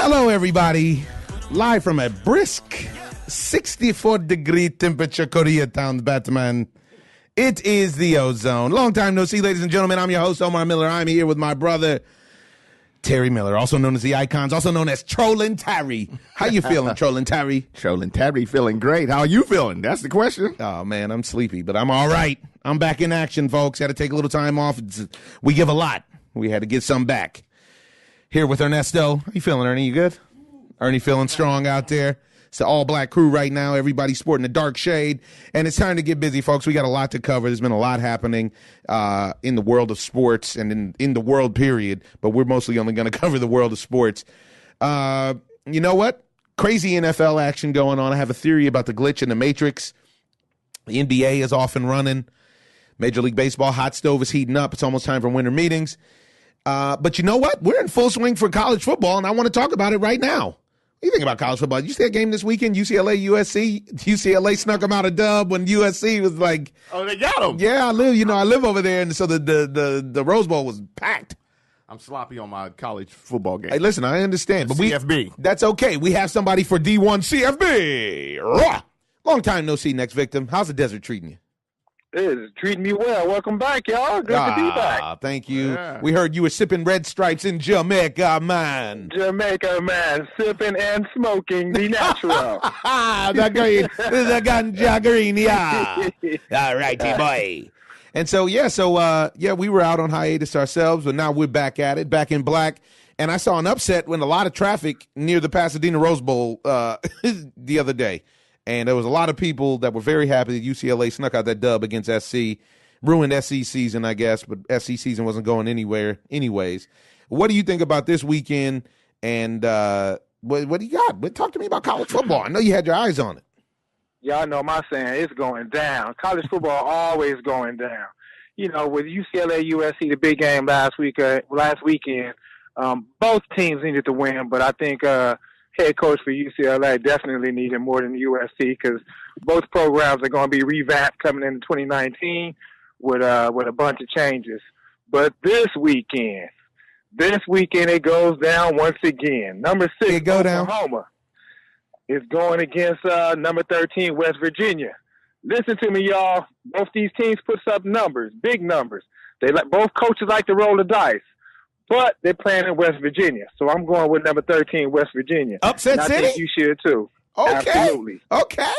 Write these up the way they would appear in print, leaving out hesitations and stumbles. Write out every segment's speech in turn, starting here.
Hello, everybody. Live from a brisk 64-degree temperature Koreatown, Batman. It is the Ozone. Long time no see, ladies and gentlemen. I'm your host, Omar Miller. I'm here with my brother, Terry Miller, also known as the Icons, also known as Trollin' Terry. How you feeling, Trollin' Terry? Trollin' Terry feeling great. How are you feeling? That's the question. Oh, man, I'm sleepy, but I'm all right. I'm back in action, folks. Had to take a little time off. We give a lot. We had to get some back. Here with Ernesto. How you feeling, Ernie? You good? Ernie feeling strong out there? It's the all-black crew right now. Everybody's sporting a dark shade. And it's time to get busy, folks. We got a lot to cover. There's been a lot happening in the world of sports and in the world, period. But we're mostly only going to cover the world of sports. You know what? Crazy NFL action going on. I have a theory about the glitch in the Matrix. The NBA is off and running. Major League Baseball hot stove is heating up. It's almost time for winter meetings. But you know what? We're in full swing for college football, and I want to talk about it right now. What do you think about college football? Did you see that game this weekend, UCLA, USC? UCLA snuck them out a dub when USC was like... Oh, they got them. Yeah, I live over there, and so the Rose Bowl was packed. I'm sloppy on my college football game. Hey, listen, I understand. But CFB. That's okay. We have somebody for D1 CFB. Rah! Long time no see, next victim. How's the desert treating you? It is treating me well. Welcome back, y'all. Good to be back. Thank you. Yeah. We heard you were sipping Red Stripes in Jamaica, man. Jamaica, man. Sipping and smoking the natural. The green. The ganja green, yeah. All righty, boy. And so, we were out on hiatus ourselves, but now we're back at it, back in black. And I saw an upset when a lot of traffic near the Pasadena Rose Bowl the other day. And there was a lot of people that were very happy that UCLA snuck out that dub against SC. Ruined SC season, I guess, but SC season wasn't going anywhere anyways. What do you think about this weekend? And what do you got? Talk to me about college football. I know you had your eyes on it. Y'all know my saying, it's going down. College football always going down. You know, with UCLA, USC, the big game last weekend, both teams needed to win, but I think head coach for UCLA definitely needed more than USC because both programs are going to be revamped coming into 2019 with a bunch of changes. But this weekend it goes down once again. Number 6, Oklahoma is going against number 13, West Virginia. Listen to me, y'all. Both these teams puts up numbers, big numbers. Both coaches like to roll the dice. But they're playing in West Virginia, so I'm going with number 13, West Virginia. Upset City? I think you should, too. Okay. Absolutely. Okay.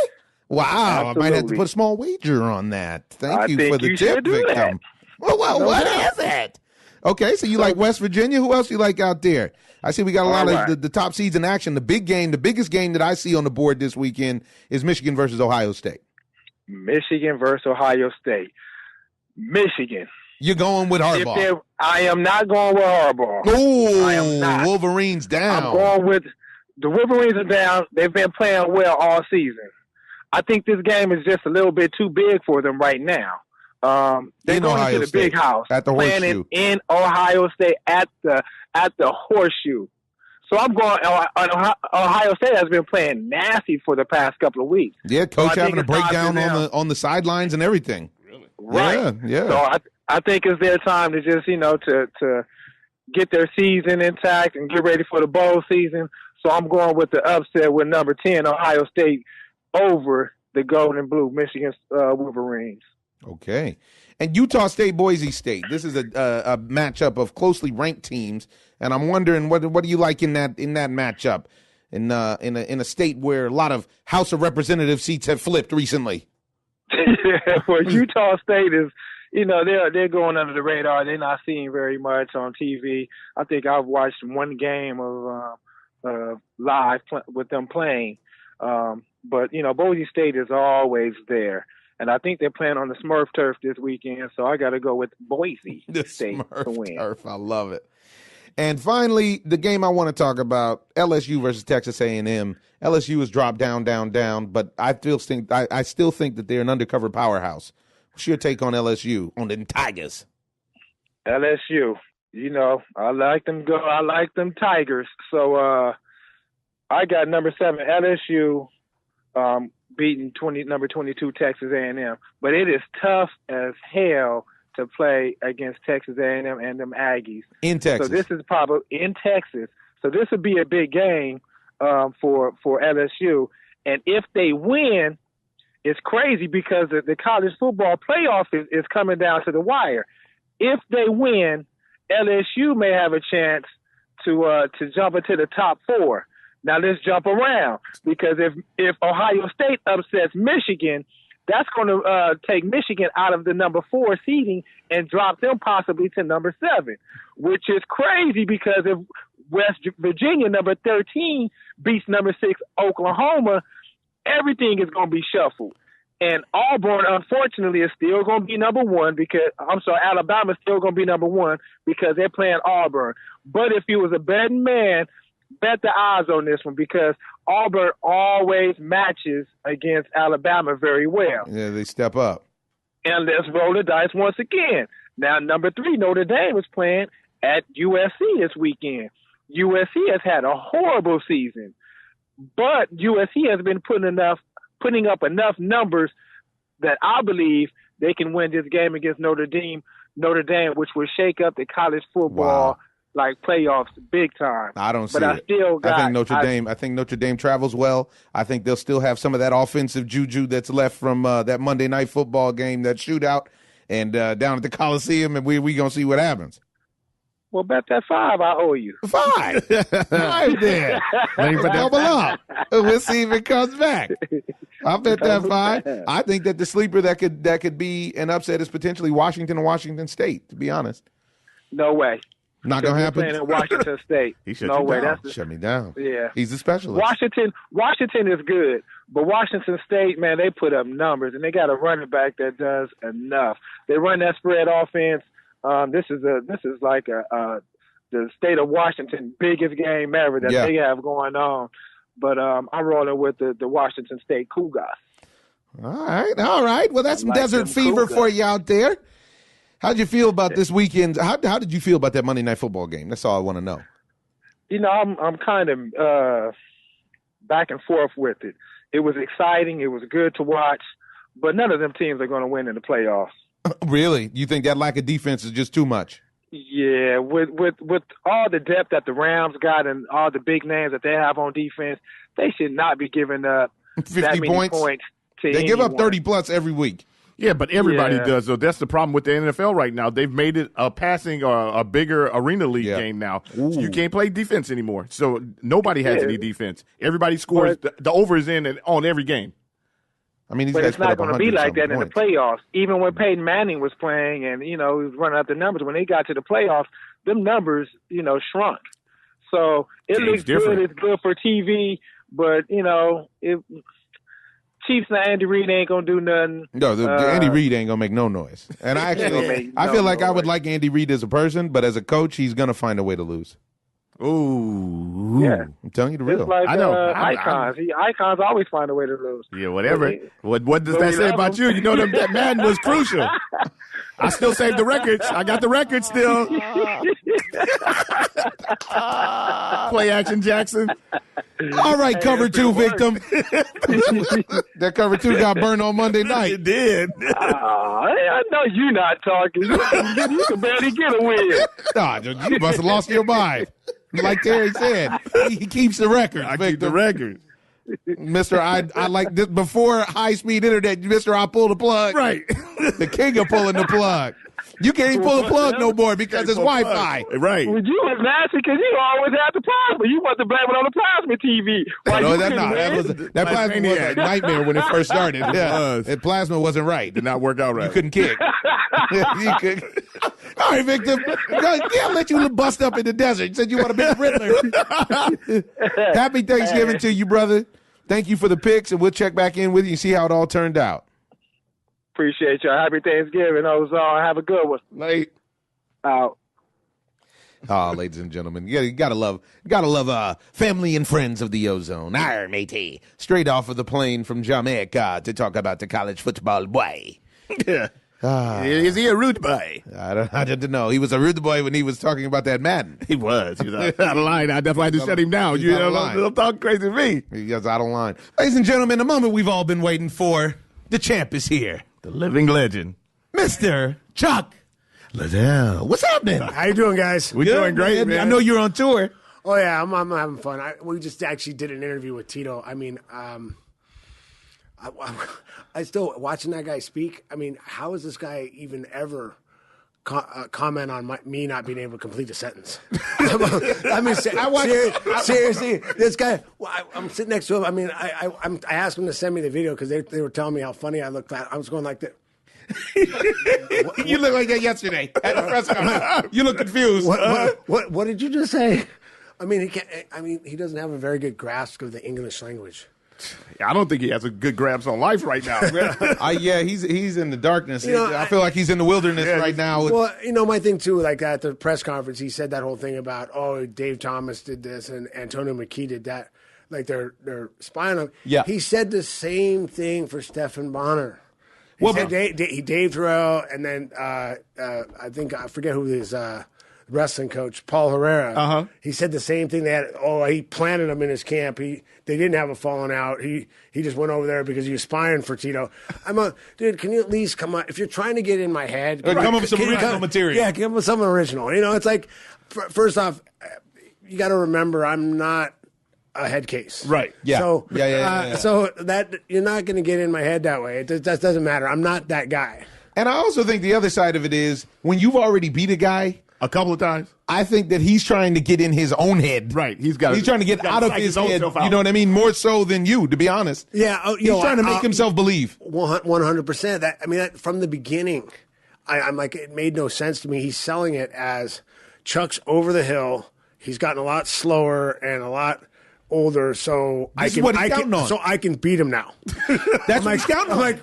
Wow. Absolutely. I might have to put a small wager on that. Thank you think for the you tip, should do victim. that. Well, what is it? Okay, so you like West Virginia? Who else you like out there? I see we got a lot of the top seeds in action. The big game, the biggest game that I see on the board this weekend is Michigan versus Ohio State. Michigan versus Ohio State. Michigan. You're going with Harbaugh. I am not going with Harbaugh. Ooh, I am not. Wolverines down. I'm going with the Wolverines are down. They've been playing well all season. I think this game is just a little bit too big for them right now. They're going Ohio to the State, big house. at the playing Horseshoe. in Ohio State at the Horseshoe. So I'm going. Ohio State has been playing nasty for the past couple of weeks. Yeah, coach so having a breakdown on the sidelines and everything. Really? Right. Yeah. So I think it's their time to just, to get their season intact and get ready for the bowl season. So I'm going with the upset with number 10, Ohio State, over the Gold and Blue, Michigan Wolverines. Okay. And Utah State, Boise State. This is a matchup of closely ranked teams, and I'm wondering what do you like in that matchup in a state where a lot of House of Representative seats have flipped recently. Well, Utah State is. They're going under the radar. They're not seen very much on TV. I think I've watched one game of live with them playing. But Boise State is always there. And I think they're playing on the Smurf turf this weekend, so I got to go with Boise State to win. Turf, I love it. And finally, the game I want to talk about, LSU versus Texas A&M. LSU has dropped down, but I still think that they're an undercover powerhouse. What's your take on LSU, on the Tigers? LSU, I like them I like them Tigers. So I got number 7 LSU beating number 22 Texas A&M. But it is tough as hell to play against Texas A&M and them Aggies. In Texas. So this is probably in Texas. So this would be a big game for LSU. And if they win, it's crazy because the college football playoff is coming down to the wire. If they win, LSU may have a chance to jump into the top 4. Now let's jump around, because if Ohio State upsets Michigan, that's going to take Michigan out of the number 4 seeding and drop them possibly to number 7, which is crazy because if West Virginia, number 13, beats number 6 Oklahoma, everything is going to be shuffled. And Auburn, unfortunately, is still going to be number 1 because Alabama's still going to be number 1 because they're playing Auburn. But if you was a betting man, bet the odds on this one because Auburn always matches against Alabama very well. Yeah, they step up. And let's roll the dice once again. Now, number 3, Notre Dame is playing at USC this weekend. USC has had a horrible season, but USC has been putting up enough numbers that I believe they can win this game against Notre Dame, which will shake up the college football playoffs big time. I don't see it. I think Notre Dame travels well. I think they'll still have some of that offensive juju that's left from that Monday Night Football game, that shootout, and down at the Coliseum, and we gonna see what happens. Well, bet that 5 I owe you. 5 there. Double up. We'll see if it comes back. I'll bet that 5. I think that the sleeper that could be an upset is potentially Washington and Washington State, to be honest. No way. Not going to happen? Playing in Washington State. No way. Shut me down. Yeah. He's a specialist. Washington is good, but Washington State, man, they put up numbers, and they got a running back that does enough. They run that spread offense. This is like the state of Washington biggest game ever that they have going on. But I'm rolling with the Washington State Cougars. All right. Well, that's some desert fever Cougars for you out there. How did you feel about this weekend? How did you feel about that Monday Night Football game? That's all I want to know. I'm kind of back and forth with it. It was exciting. It was good to watch, but none of them teams are going to win in the playoffs. Really? You think that lack of defense is just too much? Yeah, with all the depth that the Rams got and all the big names that they have on defense, they should not be giving up 50 that many points to They give up anyone. 30+ every week. Yeah, but everybody does. So that's the problem with the NFL right now. They've made it a passing or a bigger arena league game now. So you can't play defense anymore. So nobody has any defense. Everybody scores. The over is in on every game. I mean, but it's not going to be like that in the points. playoffs. Even when Peyton Manning was playing and, he was running up the numbers, when they got to the playoffs, them numbers, shrunk. So it looks good. It's good for TV, but, Chiefs and Andy Reid ain't going to do nothing. No, Andy Reid ain't going to make no noise. And I feel like I would like Andy Reid as a person, but as a coach, he's going to find a way to lose. Ooh. Yeah. I'm telling you the real. Just like I know. Icons. Icons always find a way to lose. Yeah, whatever. What does that say about you? You know that Madden was crucial. I still saved the records. I got the records still. Play action, Jackson. All right, cover 2 victim. That cover 2 got burned on Monday night. It did. I know you're not talking. You can barely get a win. Nah, you must have lost your mind. Like Terry said, he keeps the record. I keep the record. Mr. I like this before high-speed internet, Mr. I pull the plug. Right. The king of pulling the plug. You can't even pull the plug no more because it's Wi-Fi. Right. Well, you was nasty because you always had the plasma. You want to blame it on the plasma TV. No, that's not. That plasma was a nightmare when it first started. Yeah, that plasma wasn't right. Did not work out right. You couldn't kick. You could. All right, Victor. I'll let you bust up in the desert. You said you want to be a Riddler. Happy Thanksgiving to you, brother. Thank you for the picks, and we'll check back in with you and see how it all turned out. Appreciate y'all. Happy Thanksgiving. Have a good one. Late. Out. Oh, ladies and gentlemen, you gotta love family and friends of the Ozone. Arr, matey. Straight off of the plane from Jamaica to talk about the college football boy. Yeah. Is he a rude boy? I didn't know. He was a rude boy when he was talking about that Madden. He was. He was out of line. That's why I had to shut him down. He's out of line. Don't talk crazy to me. He was out of line. Ladies and gentlemen, the moment we've all been waiting for. The champ is here. The living legend. Mr. Chuck Liddell. What's happening? How you doing, guys? We're doing great, man. I know you're on tour. Oh yeah, I'm having fun. We just actually did an interview with Tito. I mean, I still watching that guy speak. I mean, how is this guy even ever comment on me not being able to complete a sentence? I mean, seriously, this guy. I'm sitting next to him. I mean, I asked him to send me the video because they were telling me how funny I looked. I was going like that. You look like that yesterday at the press conference. You look confused. What did you just say? I mean, he can't. I mean, he doesn't have a very good grasp of the English language. I don't think he has a good grasp on life right now. Yeah, he's in the darkness. I feel like he's in the wilderness right now. Well, my thing too, like at the press conference, he said that whole thing about, Dave Thomas did this and Antonio McKee did that. Like they're spying on him. Yeah. He said the same thing for Stephen Bonner. He said Dave Terrell, and then I forget who his wrestling coach, Paul Herrera. He said the same thing. He planted him in his camp. They didn't have a falling out. He just went over there because he was spying for Tito. Dude, can you at least come on? If you're trying to get in my head, come up with some original material. Yeah, come up with something original. It's like, first off, you got to remember, I'm not a head case. Right. Yeah. So, So that you're not going to get in my head that way. That doesn't matter. I'm not that guy. And I also think the other side of it is when you've already beat a guy a couple of times, I think that he's trying to get in his own head. Right. He's trying to get out of his head. You know what I mean? More so than you, to be honest. Yeah. He's trying to make himself believe. 100%. From the beginning, I'm like, it made no sense to me. He's selling it as Chuck's over the hill. He's gotten a lot slower and a lot older, so I can beat him now. That's what he's counting on.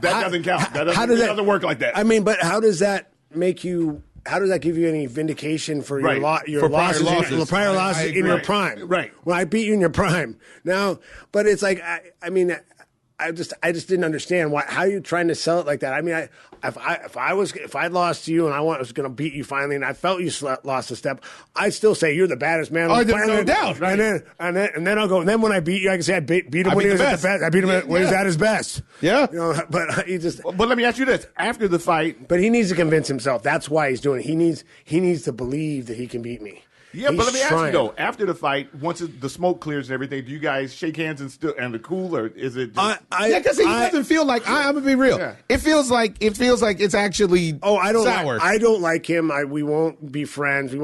That doesn't count. That doesn't work like that. I mean, but how does that make you? How does that give you any vindication for your losses in your prime? Right. When I beat you in your prime. Now, but it's like I just didn't understand how you're trying to sell it like that. I mean, if I'd lost to you and I was going to beat you finally, and I felt you lost a step, I'd still say you're the baddest man on the planet. No doubt. Right. And then I'll go. And then when I beat you, I can say I beat him when he was at the best. I beat him when he was at his best. Yeah. But he just. But let me ask you this: after the fight, but he needs to convince himself. That's why he's doing it. He needs to believe that he can beat me. Yeah, but let me ask you though: after the fight, once the smoke clears and everything, do you guys shake hands and the cool, or is it? Because he doesn't feel like I'm gonna be real. Yeah. It feels like it's actually. I don't sour. I don't like him. We won't be friends.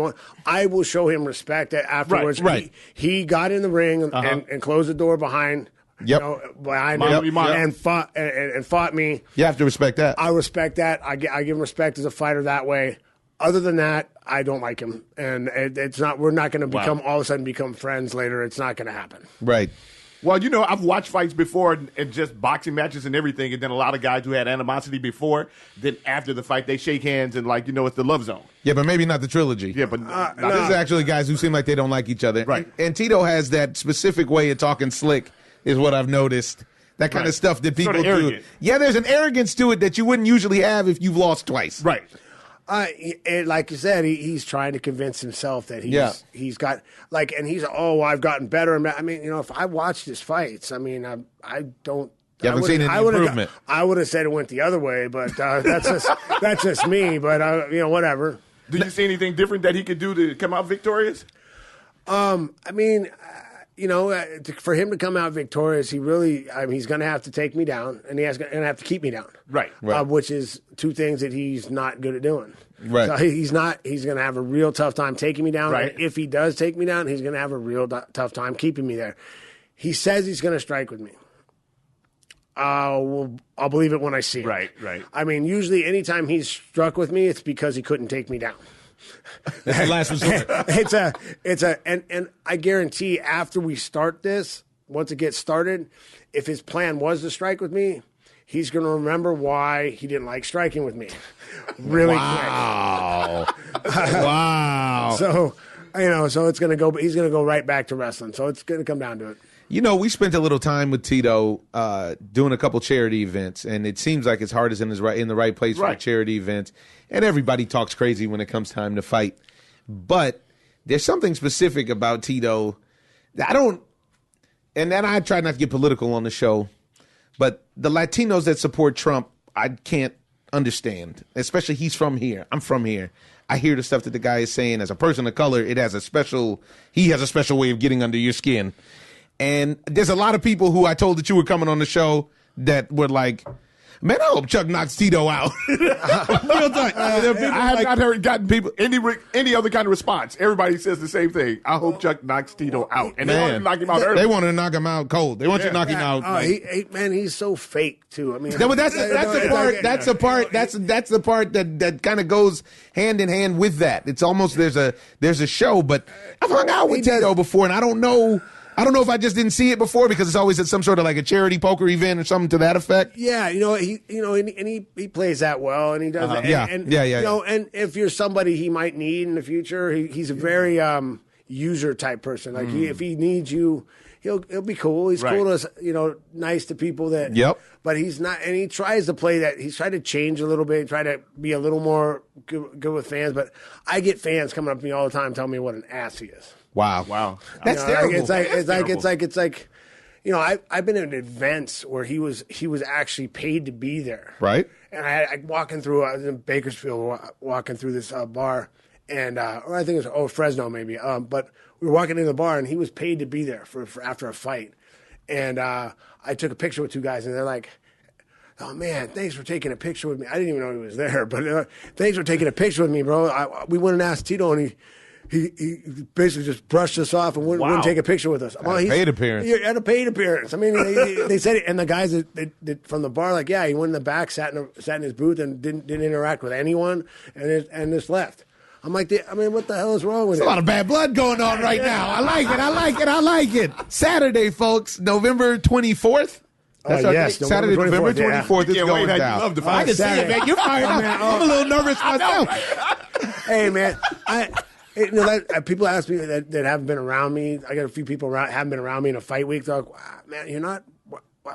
I will show him respect afterwards. Right. He got in the ring and closed the door behind. Behind him and fought me. You have to respect that. I respect that. I give him respect as a fighter that way. Other than that, I don't like him, and it's not. We're not going to all of a sudden become friends later. It's not going to happen. Right. Well, I've watched fights before and just boxing matches and everything, and then a lot of guys who had animosity before, then after the fight they shake hands and it's the love zone. Yeah, but maybe not the trilogy. Yeah, but this is actually guys who seem like they don't like each other. Right. And Tito has that specific way of talking slick, is what I've noticed. That kind of stuff that people do. Yeah, there's an arrogance to it that you wouldn't usually have if you've lost twice. Right. Like you said, he's trying to convince himself that he's got and he's I've gotten better. I mean, if I watched his fights, I mean, I don't. You haven't seen any improvement. I would have said it went the other way, but that's just me. But whatever. Do you see anything different that he could do to come out victorious? I mean. For him to come out victorious, he's going to have to take me down, and he's going to have to keep me down. Right. Which is two things that he's not good at doing. Right. So he's going to have a real tough time taking me down. Right. And if he does take me down, he's going to have a real tough time keeping me there. He says he's going to strike with me. I'll believe it when I see it. Right. I mean, usually anytime he's struck with me, it's because he couldn't take me down. That's the last resort. And I guarantee after we start this, once it gets started, if his plan was to strike with me, he's going to remember why he didn't like striking with me really quick. Wow. So it's going to go, he's going to go right back to wrestling. So it's going to come down to it. We spent a little time with Tito doing a couple charity events, and it seems like his heart is in the right place for a charity event. And everybody talks crazy when it comes time to fight. But there's something specific about Tito that I try not to get political on the show, but the Latinos that support Trump, I can't understand, especially he's from here. I'm from here. I hear the stuff that the guy is saying. As a person of color, he has a special way of getting under your skin. And there's a lot of people who I told that you were coming on the show that were like, man, I hope Chuck knocks Tito out. Real time. I have not gotten people any other kind of response. Everybody says the same thing. I hope Chuck knocks Tito out, and they want to knock him out early. They want to knock him out cold. They want you to knock him out. Man, he's so fake too. I mean, that's the part that kind of goes hand in hand with that. It's almost there's a show, but I've hung out with Tito before, and I don't know if I just didn't see it before because it's always at some sort of like a charity poker event or something to that effect. Yeah, he plays that well, and he does it. Yeah. And if you're somebody he might need in the future, he's a very user type person. Like if he needs you, he'll be cool. He's cool to nice to people that. Yep. But he's not, and he tries to play that. He's tried to change a little bit, try to be a little more good with fans. But I get fans coming up to me all the time telling me what an ass he is. Wow. That's terrible. It's like, I've been at events where he was actually paid to be there. Right. And I was in Bakersfield walking through this bar, and or I think it was Fresno maybe. But we were walking into the bar, and he was paid to be there for after a fight. And I took a picture with two guys, and they're like, "Oh man, thanks for taking a picture with me." I didn't even know he was there, but thanks for taking a picture with me, bro. We went and asked Tito, and he basically just brushed us off and wouldn't take a picture with us. Well, paid appearance. He had a paid appearance. I mean, they said it, and the guys that from the bar, like, yeah, he went in the back, sat in his booth, and didn't interact with anyone, and just left. I'm like, what the hell is wrong with it? There's a lot of bad blood going on right now. I like it. Saturday, folks, November 24th. Yes, Saturday, November 24th is going down. I can see it, man. You're fired up. I'm a little nervous myself. Hey, man, people ask me that haven't been around me. I got a few people haven't been around me in a fight week. They're like, wow, man, you're not.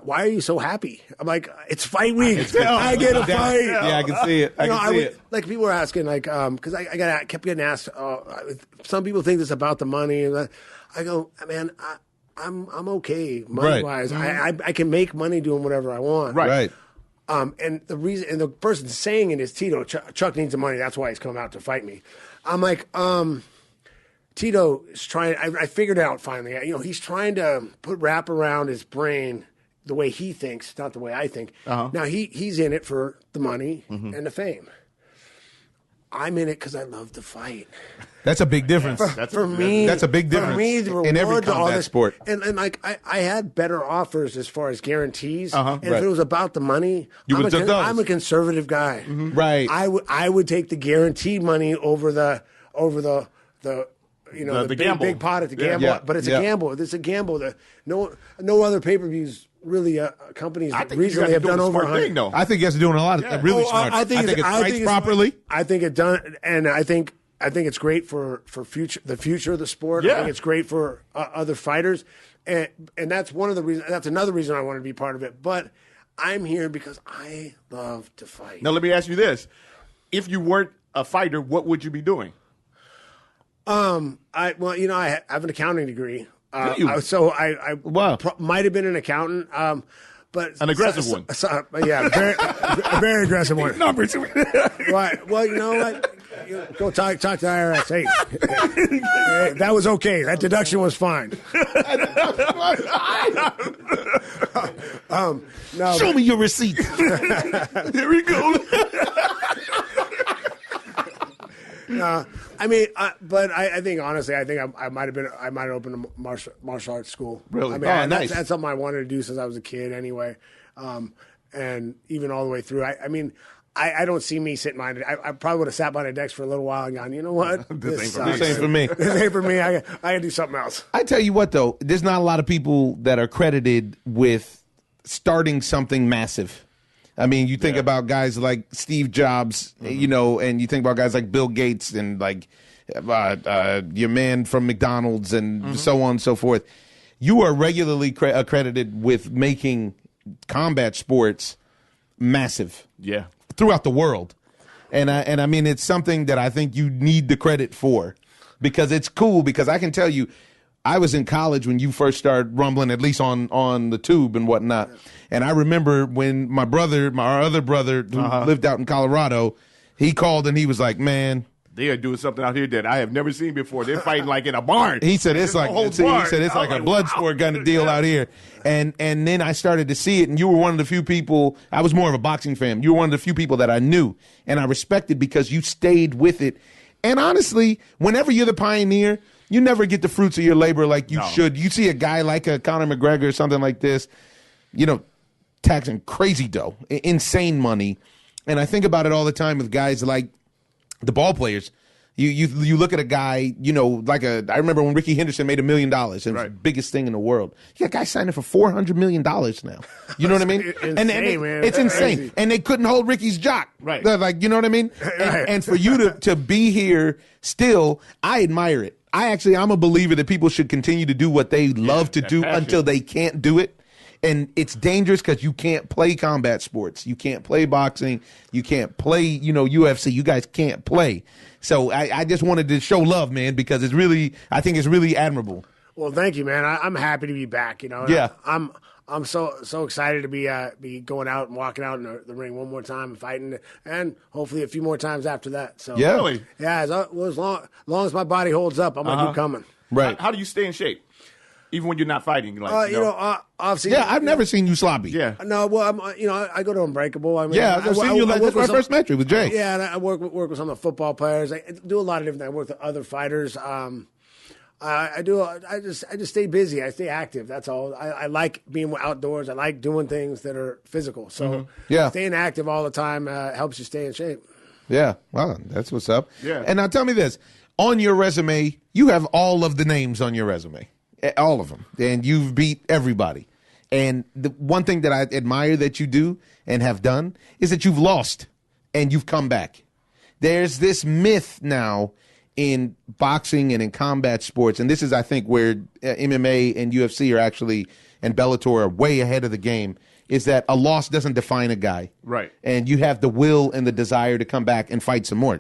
Why are you so happy? I'm like, it's fight week. I get a fight. Yeah, I can see it. I can see it. Like people were asking, like, because I kept getting asked. Some people think it's about the money. I go, man, I'm okay money wise. Mm-hmm. I can make money doing whatever I want. Right. And the person saying it is Tito. Chuck needs the money. That's why he's coming out to fight me. I'm like, Tito is trying. I figured it out finally. He's trying to put wrap around his brain the way he thinks, not the way I think. Uh-huh. Now he's in it for the money and the fame. I'm in it because I love to fight. That's a big difference. For me, that's a big difference. For me, the in every combat sport. And like I had better offers as far as guarantees. And if it was about the money, I'm a conservative guy. Mm-hmm. Right. I would take the guaranteed money over the big pot at the gamble. Yeah. But it's a gamble. It's a gamble. No other pay-per-views really companies recently have done over 100. I think you guys are doing a lot of really smart. I think it's priced properly. I think it done, and I think it's great for the future of the sport. Yeah. I think it's great for other fighters, and that's one of the reasons. That's another reason I want to be part of it. But I'm here because I love to fight. Now let me ask you this: if you weren't a fighter, what would you be doing? I have an accounting degree. So I might have been an accountant, but an aggressive one. Yeah, a very aggressive one. Numbers. Right. Well, you know what? Go talk to IRS. Hey, that was okay. That deduction was fine. No. Show me your receipt. Here we go. I mean, but I think honestly, I might have opened a martial arts school. Really? I mean, nice. That's something I wanted to do since I was a kid, anyway, and even all the way through. I don't see me sitting behind it. I probably would have sat behind a desk for a little while and gone, you know what? This ain't for me. This ain't for me. I can do something else. I tell you what, though, there's not a lot of people that are credited with starting something massive. I mean, you think about guys like Steve Jobs, and you think about guys like Bill Gates and like your man from McDonald's and so on and so forth. You are regularly accredited with making combat sports massive. Yeah. Throughout the world. And I mean, it's something that I think you need the credit for because it's cool because I can tell you, I was in college when you first started rumbling, at least on the tube and whatnot. And I remember when my other brother who lived out in Colorado, he called and he was like, man, they are doing something out here that I have never seen before. They're fighting like in a barn. He said it's like a blood sport kind of deal out here. And then I started to see it, and you were one of the few people. I was more of a boxing fan. You were one of the few people that I knew and I respected because you stayed with it. And honestly, whenever you're the pioneer, you never get the fruits of your labor like you should. You see a guy like a Conor McGregor or something like this, taxing crazy dough, insane money. And I think about it all the time with guys like the ball players. You look at a guy, I remember when Ricky Henderson made $1 million and it was the biggest thing in the world. You got guys signing for $400 million now. You know what I mean? Insane, man. It's insane. Crazy. And they couldn't hold Ricky's jock. Right. They're like, you know what I mean? And for you to be here still, I admire it. I'm a believer that people should continue to do what they love to do until they can't do it. And it's dangerous because you can't play combat sports. You can't play boxing. You can't play, UFC. You guys can't play. So I just wanted to show love, man, because I think it's really admirable. Well, thank you, man. I'm happy to be back. Yeah. I'm so excited to be going out and walking out in the ring one more time and fighting, and hopefully a few more times after that. So yeah, really? Yeah. As long as my body holds up, I'm gonna keep coming. Right. How do you stay in shape? Even when you're not fighting, obviously. Yeah, I've never seen you sloppy. Yeah. No, well, I go to Unbreakable. I mean, I've seen you. That's my first match with Jay. Yeah, and I work with some of the football players. I do a lot of different things. I work with other fighters. I just stay busy. I stay active. That's all. I like being outdoors. I like doing things that are physical. So staying active all the time helps you stay in shape. Yeah, well, that's what's up. Yeah. And now tell me this: on your resume, you have all of the names on your resume. All of them. And you've beat everybody. And the one thing that I admire that you do and have done is that you've lost and you've come back. There's this myth now in boxing and in combat sports, and this is, I think, where MMA and UFC are actually, and Bellator are way ahead of the game, is that a loss doesn't define a guy. Right. And you have the will and the desire to come back and fight some more.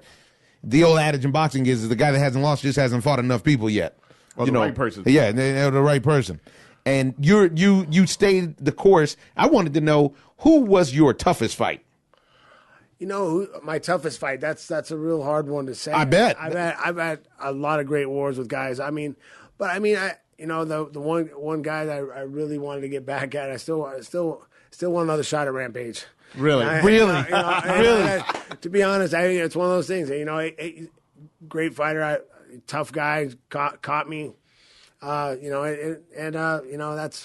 The old adage in boxing is the guy that hasn't lost just hasn't fought enough people yet. Or the right person. Yeah, they're the right person. And you stayed the course. I wanted to know, who was your toughest fight? My toughest fight, that's a real hard one to say. I bet. I've had a lot of great wars with guys. The one guy that I really wanted to get back at, I still want another shot at Rampage. Really? Really? To be honest, I think it's one of those things. Great fighter, tough guy, caught me. That's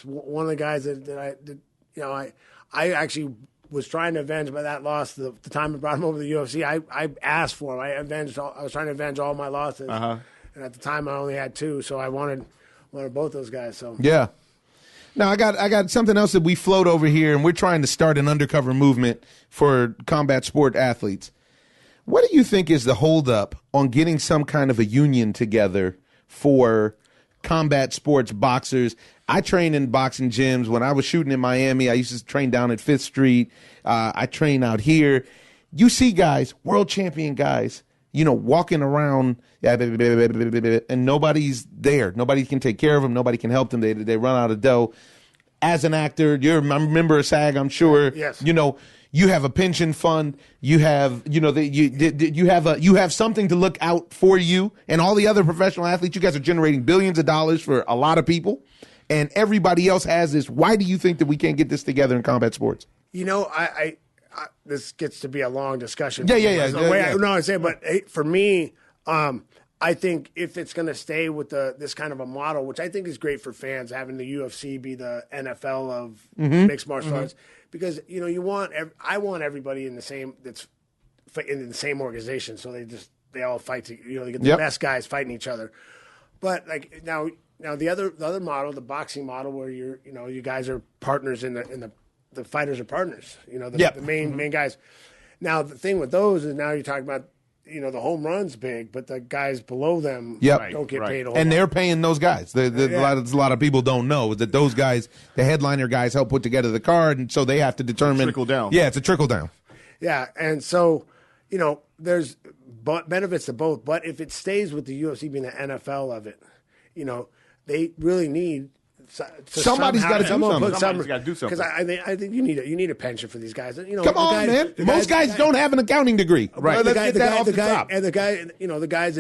one of the guys that I actually was trying to avenge by that loss. The time I brought him over to the UFC, I asked for him. I was trying to avenge all my losses, and at the time I only had 2, so I wanted both those guys. So yeah. Now I got something else that we float over here, and we're trying to start an undercover movement for combat sport athletes. What do you think is the holdup on getting some kind of a union together for combat sports boxers? I trained in boxing gyms. When I was shooting in Miami, I used to train down at 5th Street. I train out here. You see guys, world champion guys, walking around and nobody's there. Nobody can take care of them. Nobody can help them. They run out of dough. As an actor, you're a member of SAG, I'm sure. Yes. You have a pension fund. You have, you have something to look out for you and all the other professional athletes. You guys are generating billions of dollars for a lot of people, and everybody else has this. Why do you think that we can't get this together in combat sports? This gets to be a long discussion. Yeah. But for me, I think if it's going to stay with this kind of a model, which I think is great for fans, having the UFC be the NFL of mixed martial arts, because I want everybody in the same in the same organization, so they all fight. They get the best guys fighting each other. But like now the other model, the boxing model, where you guys are partners in the fighters are partners. The main guys. Now the thing with those is now you're talking about. The home run's big, but the guys below them don't get paid a whole lot. And they're paying those guys. A lot of people don't know is that those guys, the headliner guys, help put together the card, and so they have to determine. Trickle down. Yeah, it's a trickle down. Yeah, and so, there's benefits to both. But if it stays with the UFC being the NFL of it, they really need. Somebody's got to do something. Somebody's got to do something. Because I think you need a pension for these guys. You know, come on, man. Most guys don't have an accounting degree. Right. The guys that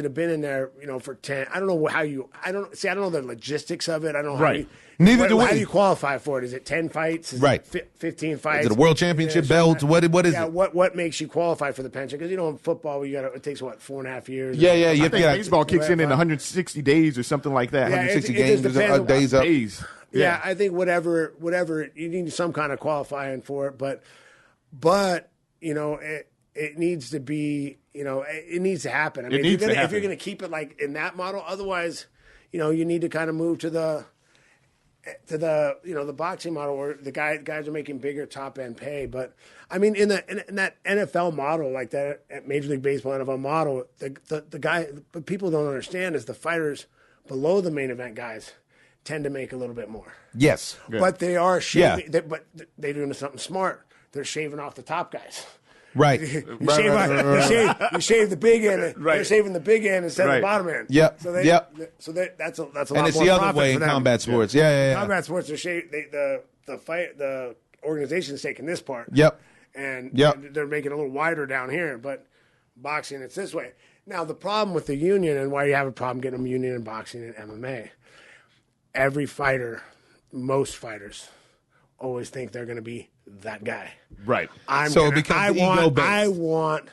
have been in there, for 10. I don't know how you. I don't know the logistics of it. I don't know how you. Neither do we. How do you qualify for it? Is it 10 fights? Is it 15 fights? Is it a world championship belt? What is it? What makes you qualify for the pension? Because in football, it takes 4.5 years. Yeah. I think baseball kicks in 160 days or something like that. 160 days up. Yeah, I think whatever you need some kind of qualifying for it, but it needs to be it needs to happen. I mean, if you're going to keep it like in that model, otherwise, you need to kind of move to the the boxing model where the guys are making bigger top end pay. But I mean, in that NFL model, like that Major League Baseball NFL model, the guy, but people don't understand is the fighters below the main event guys tend to make a little bit more. Yes, but they are shaving. But they're doing something smart. They're shaving off the top guys. Right. You shave the big end. Right. They're shaving the big end instead of the bottom end. Yep. So that's a lot more. And it's the other way in combat sports. Yeah. Combat sports are the organization's taking this part. Yep. And they're making it a little wider down here, but boxing it's this way. Now the problem with the union and why you have a problem getting them union in boxing and MMA, every fighter, most fighters, always think they're going to be that guy. Right. I want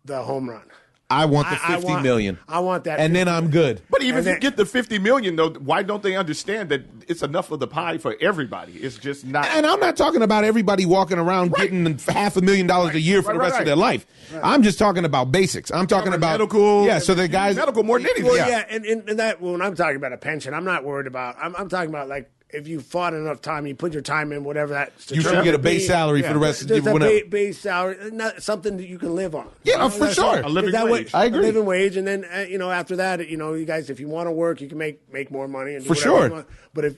the home run. I want the $50 million. I want that. And then I'm good. But even if you get the $50 million, though, why don't they understand that it's enough of the pie for everybody? It's just not. And I'm not talking about everybody walking around getting $500,000 a year for the rest of their life. Right. I'm just talking about basics. I'm talking about medical. Yeah, so the guys medical more than anything. Well, yeah, and that when I'm talking about a pension, I'm not worried about. I'm talking about like. If you fought enough time, you put your time in, whatever that. You should get a base salary for the rest of the base salary, not something that you can live on. Yeah, for sure. A living wage. I agree. A living wage, and then after that, you guys, if you want to work, you can make more money. And do for sure. But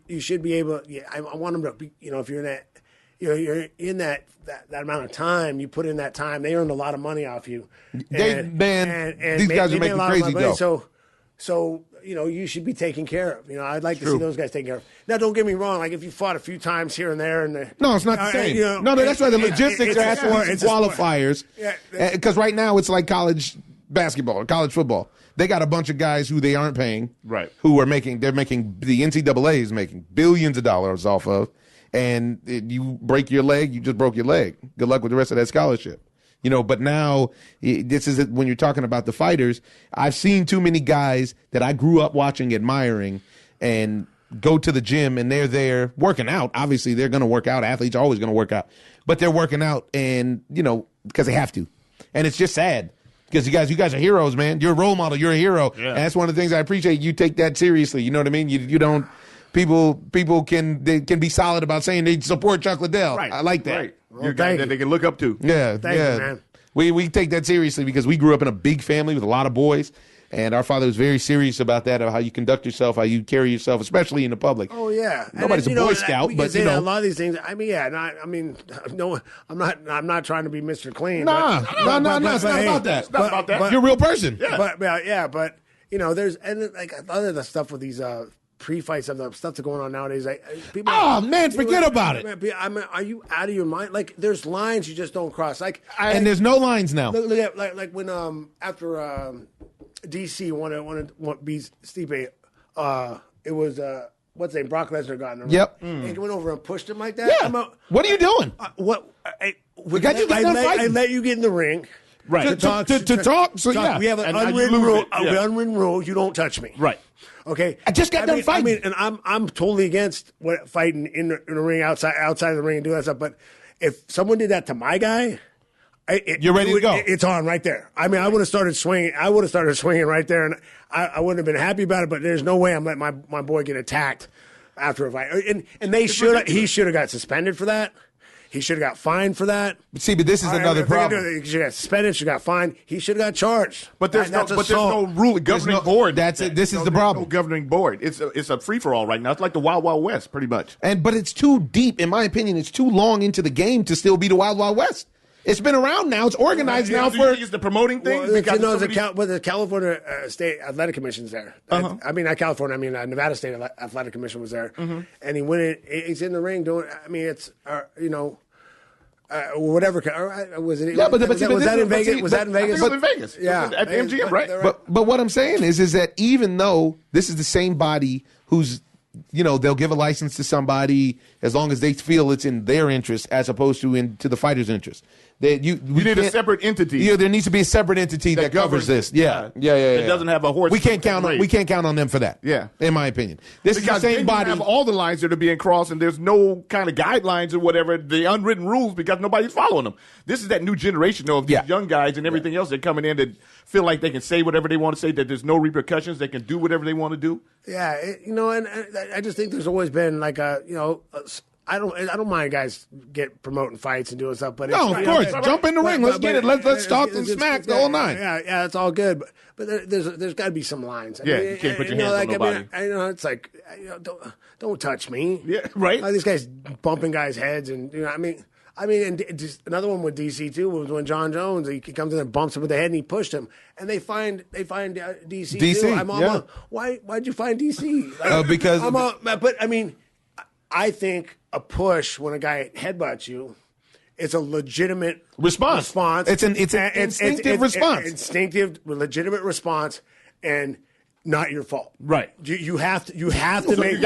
you should be able. Yeah, I want them to be. If you're in that, you're in that amount of time, you put in that time. They earned a lot of money off you. These guys are making crazy dough. So you should be taken care of. I'd like to see those guys taken care of. Now, don't get me wrong. Like if you fought a few times here and there, no, it's not the same. No, that's why the logistics are asking qualifiers. Because right now it's like college basketball or college football. They got a bunch of guys who they aren't paying, right? Who are making the NCAA is making billions of dollars off of, and you break your leg, you just broke your leg. Good luck with the rest of that scholarship. But now this is when you're talking about the fighters. I've seen too many guys that I grew up watching, admiring, and go to the gym and they're there working out. Obviously, they're going to work out. Athletes are always going to work out, but they're working out and because they have to, and it's just sad because you guys are heroes, man. You're a role model. You're a hero, and that's one of the things I appreciate. You take that seriously. You know what I mean? You don't. People can be solid about saying they support Chuck Liddell. Right. I like that. Right. You're a guy that they can look up to. Yeah, Thank you, man. We take that seriously because we grew up in a big family with a lot of boys, and our father was very serious about that, of how you conduct yourself, how you carry yourself, especially in the public. Oh yeah, nobody's a Boy Scout, but a lot of these things. I mean, no, I'm not trying to be Mr. Clean. No, it's not about that. It's not about that. You're a real person. Yeah. But there's and like other the stuff with these. Pre-fights of the stuff that's going on nowadays. Forget about it. I mean, are you out of your mind? Like, there's lines you just don't cross. And there's no lines now. Look at like when after DC wanted to beat Stipe, it was what's his name? Brock Lesnar got in the ring. Yep. And he went over and pushed him like that. Yeah. What are you doing? I let you get in the ring. Right. To talk. So yeah. We have an unwritten rule. Unwritten rule. You don't touch me. Right. Okay, I just got done fighting. And I'm totally against fighting in the ring outside of the ring and do that stuff. But if someone did that to my guy, you're ready to go. It's on right there. I mean, I would have started swinging. Right there, and I wouldn't have been happy about it. But there's no way I'm letting my boy get attacked after a fight. And he should have got suspended for that. He should have got fined for that. See, but this is another problem. He should have got suspended. Should have got fined. He should have got charged. But there's no rule governing board. That's it. This is the problem. No governing board. It's a free for all right now. It's like the Wild Wild West, pretty much. But it's too deep, in my opinion. It's too long into the game to still be the Wild Wild West. It's been around now. It's organized now for. It's the promoting thing. Well, the California State Athletic Commission's there. I mean, not California. I mean, Nevada State Athletic Commission was there, and he went in. He's in the ring doing. I mean, it's whatever. Was it? Yeah, was that in Vegas? Was that in Vegas? It was in Vegas. Yeah, at the MGM, right? But what I'm saying is that even though this is the same body who's, they'll give a license to somebody as long as they feel it's in their interest as opposed to to the fighter's interest. That you need a separate entity. Yeah, there needs to be a separate entity that covers this. Yeah. It doesn't have a horse. We can't count on them for that. Yeah, in my opinion, this is the same body. Have all the lines that are being crossed, and there's no kind of guidelines or whatever, the unwritten rules, because nobody's following them. This is that new generation of these young guys and everything else that coming in that feel like they can say whatever they want to say, that there's no repercussions, they can do whatever they want to do. Yeah, and I just think there's always been like I don't mind guys promoting fights and doing stuff, but of course, jump in the ring, let's get it, let's talk and smack the whole nine. Yeah, it's all good, but there's got to be some lines. You can't put your hands on nobody. It's like don't touch me. Yeah, right. These guys bumping guys' heads, and I mean, and just another one with DC too was when John Jones he comes in and bumps him with the head and he pushed him, and they find DC too. Why'd you find DC? Because but I mean, I think a push when a guy headbutts you, it's a legitimate response. It's an instinctive response. Instinctive, legitimate response, and not your fault. Right. You have to make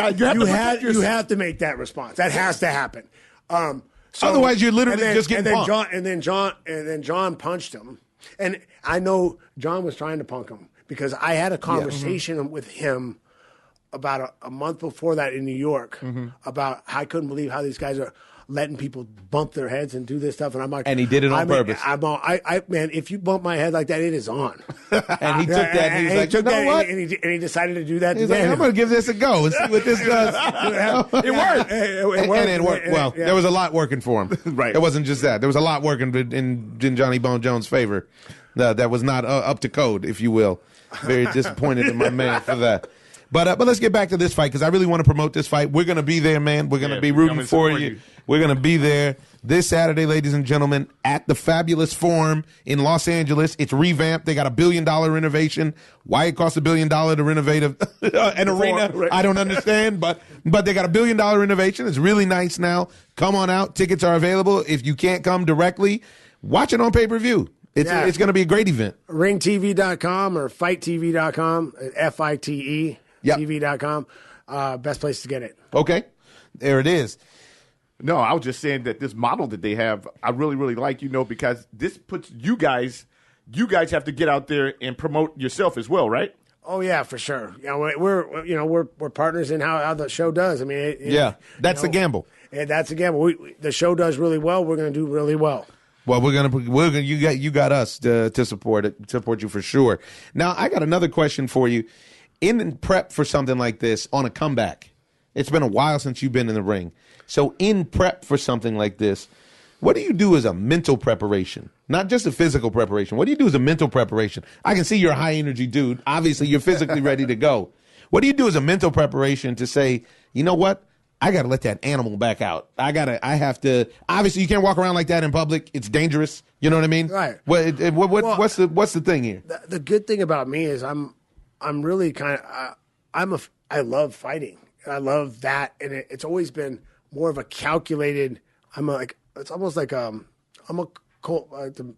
that response. That has to happen. Otherwise, you're literally just getting punked. And then John punched him, and I know John was trying to punk him because I had a conversation with him about a month before that in New York about how I couldn't believe how these guys are letting people bump their heads and do this stuff, and I'm like, and he did it on purpose. Man, if you bump my head like that, it is on. And he took that, and he was like, you know what? And he decided to do that. He's like, I'm going to give this a go and see what this does. It worked. And it worked. Well, there was a lot working for him. Right. It wasn't just that. There was a lot working in Johnny Bone Jones' favor. That was not up to code, if you will. Very disappointed in my man for that. But let's get back to this fight because I really want to promote this fight. We're going to be there, man. We're going to be rooting for you. We're going to be there this Saturday, ladies and gentlemen, at the Fabulous Forum in Los Angeles. It's revamped. They got $1 billion renovation. Why it costs $1 billion to renovate an arena, right. I don't understand. But they got $1 billion renovation. It's really nice now. Come on out. Tickets are available. If you can't come directly, watch it on pay-per-view. It's going to be a great event. Ringtv.com or fighttv.com, FITE. Yep. TV.com. Best place to get it. Okay. There it is. No, I was just saying that this model that they have, I really, really like, because this puts you guys have to get out there and promote yourself as well, right? Oh yeah, for sure. Yeah, we're partners in how the show does. I mean, that's the gamble. And that's a gamble. The show does really well. We're going to do really well. Well, you got us to support you for sure. Now, I got another question for you. In prep for something like this on a comeback, it's been a while since you've been in the ring. So in prep for something like this, what do you do as a mental preparation? Not just a physical preparation. What do you do as a mental preparation? I can see you're a high energy dude. Obviously, you're physically ready to go. What do you do as a mental preparation to say, you know what? I got to let that animal back out. I have to. Obviously, you can't walk around like that in public. It's dangerous. You know what I mean? Right. What's the thing here? The good thing about me is I'm really kind of I love fighting. I love that, and it's always been more of a calculated. It's almost like I'm a cold to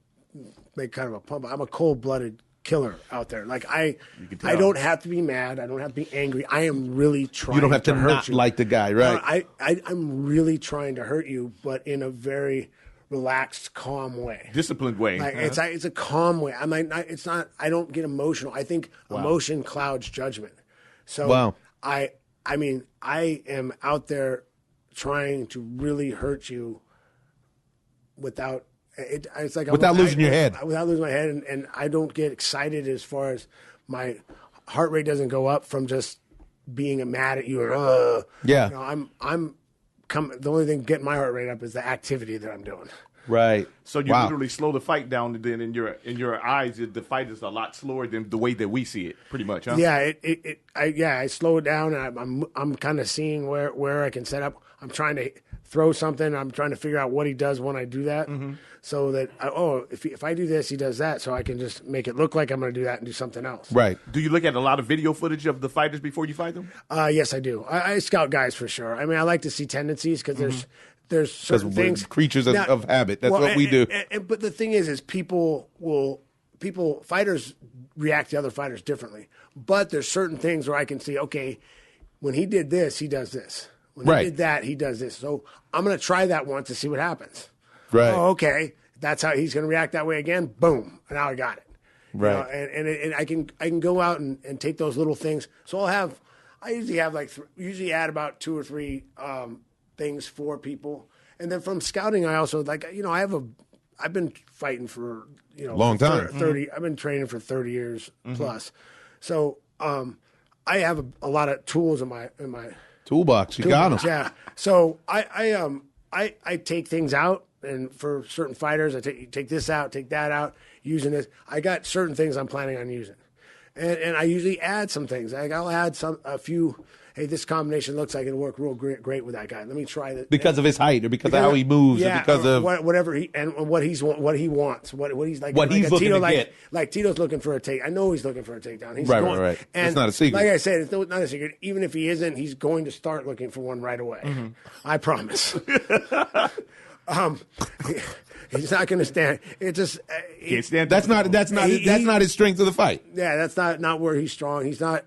make kind of a pump. I'm a cold-blooded killer out there. Like I don't have to be mad. I don't have to be angry. I am really trying. You don't have to hurt not you. Like the guy, right? I'm really trying to hurt you, but in a very relaxed, calm way, disciplined way. Like it's a calm way. I'm like, it's not. I don't get emotional. I think emotion clouds judgment. So I mean, I am out there trying to really hurt you without. It's like without losing your head. Without losing my head, and I don't get excited as far as my heart rate doesn't go up from just being mad at you. Or yeah. I'm the only thing getting my heart rate up is the activity that I'm doing. Right. So you literally slow the fight down, and then in your eyes, the fight is a lot slower than the way that we see it, pretty much, huh? Yeah. I slow it down, and I'm kind of seeing where I can set up. I'm trying to throw something, I'm trying to figure out what he does when I do that. So that, if I do this, he does that. So I can just make it look like I'm going to do that and do something else. Right. Do you look at a lot of video footage of the fighters before you fight them? Yes, I do. I scout guys for sure. I mean, I like to see tendencies because there's certain things. Creatures of habit. That's what we do. But the thing is fighters react to other fighters differently. But there's certain things where I can see, okay, when he did this, he does this. When he did that, he does this. So I'm going to try that once to see what happens. Right. Oh, okay. That's how he's going to react that way again. Boom. And now I got it. Right. And I can go out and take those little things. So I usually have usually add about 2 or 3 things for people. And then from scouting, I also I've been fighting for long time. 30. I've been training for 30 years plus. So I have a lot of tools in my toolbox. You got them. Yeah. So I take things out, and for certain fighters, I take this out, take that out, using this. I got certain things I'm planning on using, and I usually add some things. I'll add a few. Hey, this combination looks like it'll work real great with that guy. Let me try that. Because of his height, or because of how he moves, or because of whatever he wants, what he's like. What he's looking to get. Like Tito's looking for a take. I know he's looking for a takedown. He's right. And it's not a secret. Like I said, it's not a secret. Even if he isn't, he's going to start looking for one right away. I promise. He's not going to stand. It just can't stand. That's not his strength of the fight. Yeah, that's not where he's strong. He's not.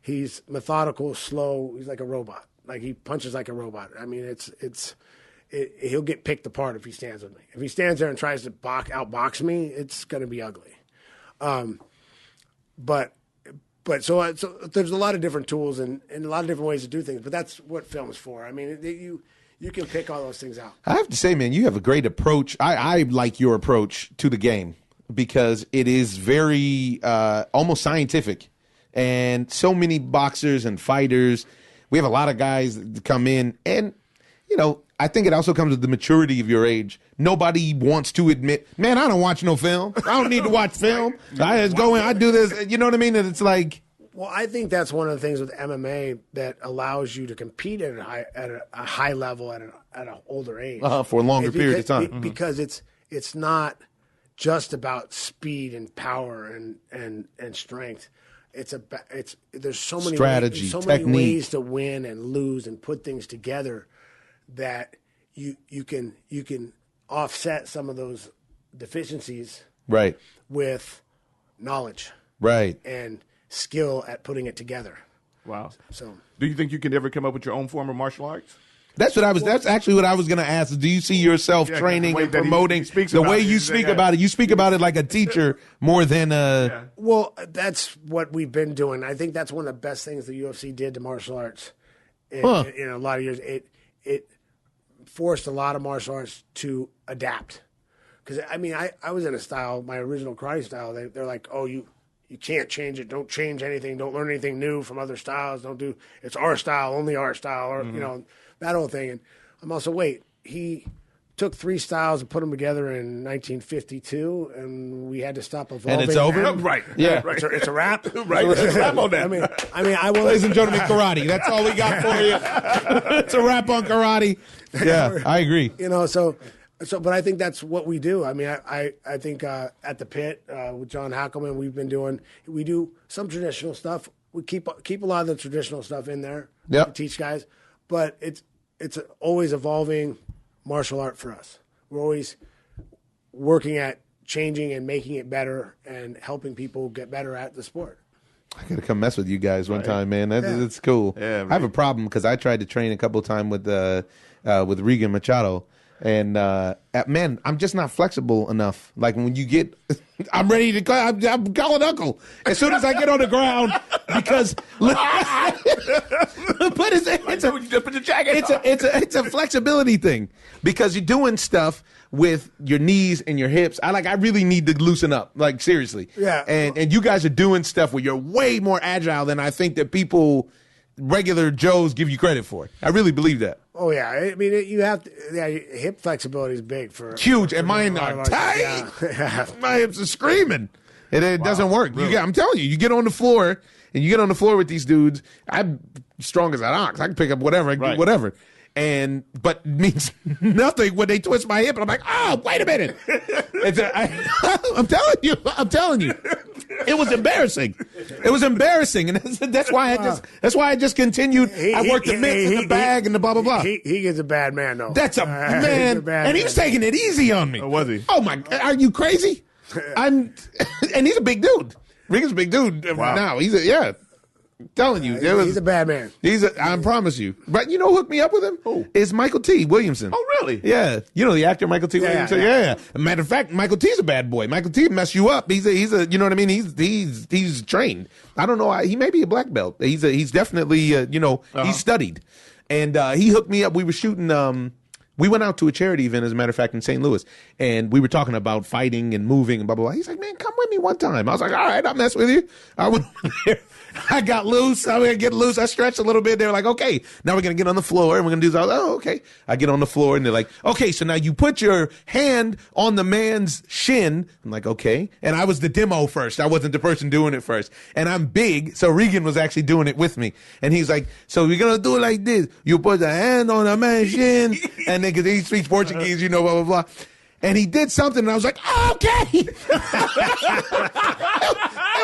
He's methodical, slow. He's like a robot. Like he punches like a robot. I mean, he'll get picked apart if he stands with me. If he stands there and tries to outbox me, it's going to be ugly. But so there's a lot of different tools and a lot of different ways to do things. But that's what film is for. I mean, you can pick all those things out. I have to say, man, you have a great approach. I like your approach to the game because it is very almost scientific. And so many boxers and fighters, we have a lot of guys that come in. And, I think it also comes with the maturity of your age. Nobody wants to admit, man, I don't watch no film. I don't need to watch film. I just go in, I do this. You know what I mean? And it's like. Well, I think that's one of the things with MMA that allows you to compete at a high level at an older age. For a longer period of time. Because it's not just about speed and power and strength. There's so many strategy, many ways to win and lose and put things together that you can offset some of those deficiencies right with knowledge right and skill at putting it together. Wow. So do you think you can ever come up with your own form of martial arts? That's actually what I was going to ask. Do you see yourself training and promoting the way you speak about it? You speak about it like a teacher more than a. Well, that's what we've been doing. I think that's one of the best things the UFC did to martial arts in a lot of years. It forced a lot of martial arts to adapt. Because, I mean, I was in a style, my original karate style. They're like, oh, you can't change it. Don't change anything. Don't learn anything new from other styles. It's our style, only our style, or, that whole thing. And I'm also, he took 3 styles and put them together in 1952, and we had to stop evolving. And it's over? Right. Yeah. Right. It's a wrap. Right. It's a wrap on that. Ladies and gentlemen, karate. That's all we got for you. It's a wrap on karate. Yeah, I agree. But I think that's what we do. I mean, I think at the Pit with John Hackelman, we do some traditional stuff. We keep a lot of the traditional stuff in there to teach guys, but it's always evolving martial art for us. We're always working at changing and making it better and helping people get better at the sport. I gotta come mess with you guys one time, man. That's cool. Yeah, I have a problem because I tried to train a couple of times with Regan Machado. And, man, I'm just not flexible enough. Like, when you get – I'm ready to – I'm calling uncle as soon as I get on the ground because – but it's a flexibility thing because you're doing stuff with your knees and your hips. I really need to loosen up, like, seriously. Yeah. And you guys are doing stuff where you're way more agile than I think that people – regular Joes give you credit for. I really believe that. Oh yeah, I mean you have to. Yeah, hip flexibility is big for huge, and mine are tight. Yeah. My hips are screaming, and it doesn't work. Really? I'm telling you, you get on the floor with these dudes. I'm strong as an ox. I can pick up whatever, I can do whatever. but means nothing when they twist my hip. And I'm like, oh, wait a minute. I'm telling you, it was embarrassing. It was embarrassing, and that's why I just continued. I worked the mitts in the bag and the blah blah blah. He gets a bad man though. That's a man, and he was taking it easy on me. Oh, was he? Oh my! Are you crazy? And he's a big dude. Rick's a big dude now. I'm telling you, he's a bad man. I promise you. But you know who hooked me up with him? Who? Is Michael T. Williamson. Oh, really? Yeah. You know the actor Michael T. Williamson? Yeah. Matter of fact, Michael T's a bad boy. Michael T. mess you up. He's a you know what I mean? He's trained. I don't know. He may be a black belt. He's definitely he's studied. And he hooked me up. We were shooting. We went out to a charity event, as a matter of fact, in St. Louis, and we were talking about fighting and moving and blah, blah, blah. He's like, man, come with me one time. I was like, all right, I'll mess with you. I went over there. I got loose. I mean, get loose. I stretched a little bit. They were like, okay, now we're going to get on the floor and we're going to do this. Oh, okay. I get on the floor and they're like, okay, so now you put your hand on the man's shin. I'm like, okay. And I was the demo first. I wasn't the person doing it first. And I'm big. So Regan was actually doing it with me. And he's like, so we're going to do it like this. You put the hand on the man's shin. And then, because he speaks Portuguese, blah, blah, blah. And he did something, and I was like, oh, okay. It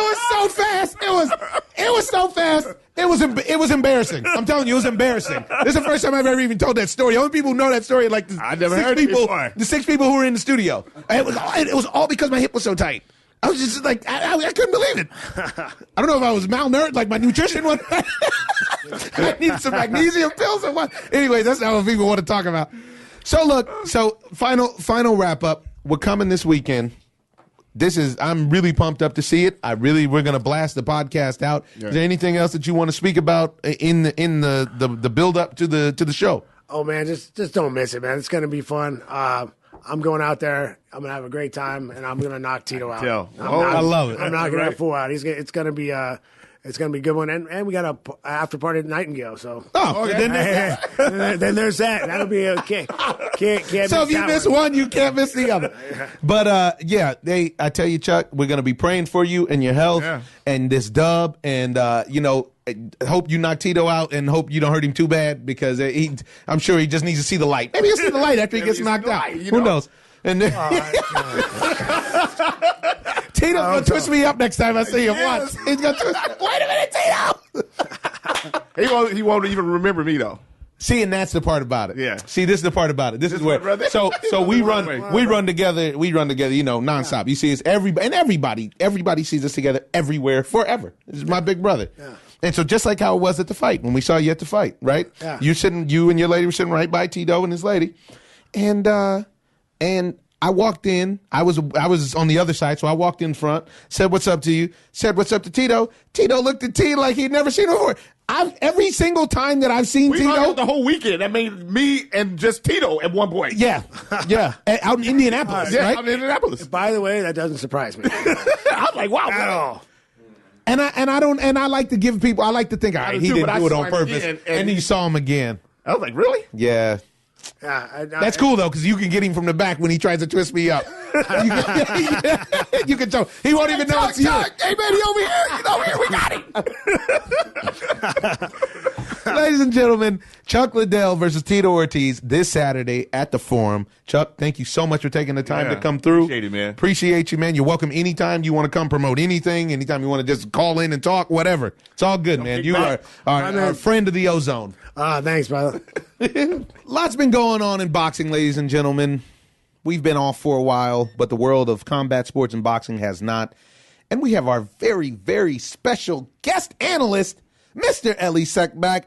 was so fast. It was so fast. It was embarrassing. I'm telling you, it was embarrassing. This is the first time I've ever even told that story. The only people who know that story are like the 6 people who were in the studio. It was all because my hip was so tight. I was just like, I couldn't believe it. I don't know if I was malnourished, like my nutrition was. I needed some magnesium pills or what. Anyways, that's not what people want to talk about. So look, final wrap up. We're coming this weekend. I'm really pumped up to see it. We're gonna blast the podcast out. Yeah. Is there anything else that you want to speak about in the build up to the show? Oh man, just don't miss it, man. It's gonna be fun. I'm going out there. I'm gonna have a great time, and I'm gonna knock Tito out. I love it. I'm knocking that fool out. It's gonna be a good one, and we got a after party at Nightingale. So then there's that. That'll be a can't so if you miss one, you can't miss the other. But I tell you, Chuck, we're gonna be praying for you and your health and this dub, and hope you knock Tito out and hope you don't hurt him too bad, because I'm sure he just needs to see the light. Maybe he'll see the light after he gets knocked out. Who knows? And then Tito's going to twist me up next time I see him. Watch. He's going to twist me. Wait a minute, Tito! He won't even remember me, though. See, and that's the part about it. Yeah. See, this is the part about it. This is where so we run together, nonstop. You see, it's everybody sees us together everywhere forever. This is my big brother. Yeah. And so just like how it was at the fight, when we saw you at the fight, right? Yeah. You and your lady were sitting right by Tito and his lady. And I walked in. I was on the other side, so I walked in front, said what's up to you, said what's up to Tito. Tito looked at T like he'd never seen him before. Every single time that I've seen Tito. We hung out the whole weekend. I mean, me and just Tito at one point. Yeah. Out in Indianapolis, right? Out in Indianapolis. By the way, that doesn't surprise me. I was like, wow. At all. And I like to give people, I like to think, all right, he didn't do it on purpose. And you saw him again. I was like, really? Yeah. That's cool though, because you can get him from the back when he tries to twist me up. You can tell he won't even know it's you. Hey man, he over here. He's over here. We got him. Ladies and gentlemen, Chuck Liddell versus Tito Ortiz this Saturday at the Forum. Chuck, thank you so much for taking the time to come through. Appreciate it, man. Appreciate you, man. You're welcome anytime you want to come promote anything. Anytime you want to just call in and talk, whatever. It's all good, man. You are our friend of the ozone. Thanks, brother. Lots been going on in boxing, ladies and gentlemen. We've been off for a while, but the world of combat sports and boxing has not. And we have our very, very special guest analyst, Mr. Elie Seckbach.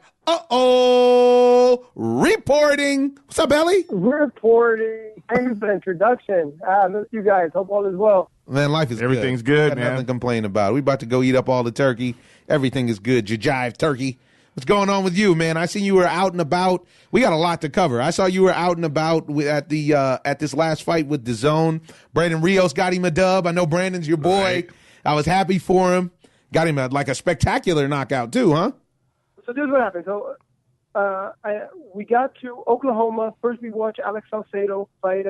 Reporting. What's up, Elie? Reporting. Thanks for the introduction. Miss you guys. Hope all is well. Man, life is Everything's good, man. Nothing to complain about. We about to go eat up all the turkey. Everything is good. Jive turkey. What's going on with you, man? I see you were out and about. We got a lot to cover. I saw you were out and about at this last fight with DAZN. Brandon Rios got him a dub. I know Brandon's your boy. Right. I was happy for him. Got him a spectacular knockout too, huh? So this is what happened. So we got to Oklahoma. First we watched Alex Salcedo fight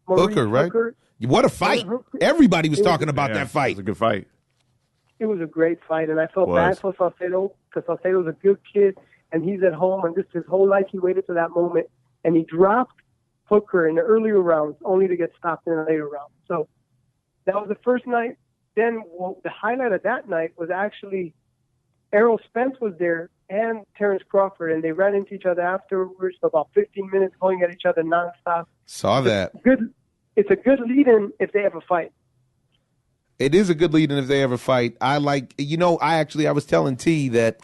Hooker, right? Hooker. What a fight. Everybody was talking about that fight. It was a good fight. It was a great fight, and I felt bad for Salcedo because Salcedo's a good kid, and he's at home, and just his whole life he waited for that moment, and he dropped Hooker in the earlier rounds only to get stopped in the later round. So that was the first night. Then the highlight of that night was actually Errol Spence was there and Terrence Crawford, and they ran into each other afterwards for about 15 minutes, going at each other nonstop. Saw that. It's a good lead-in if they ever fight. It is a good lead-in if they ever fight. I was telling T that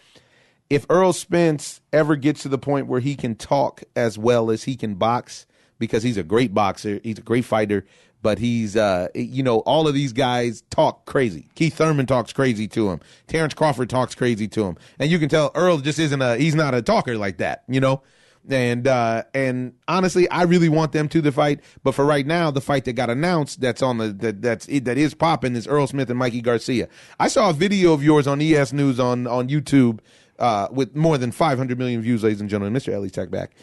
if Errol Spence ever gets to the point where he can talk as well as he can box, because he's a great boxer, he's a great fighter, but he's, all of these guys talk crazy. Keith Thurman talks crazy to him. Terrence Crawford talks crazy to him. And you can tell Earl just he's not a talker like that, And honestly, I really want them to the fight. But for right now, the fight that got announced that is popping is Earl Smith and Mikey Garcia. I saw a video of yours on ES News on YouTube with more than 500 million views, ladies and gentlemen. Mr. Ellie's tech back.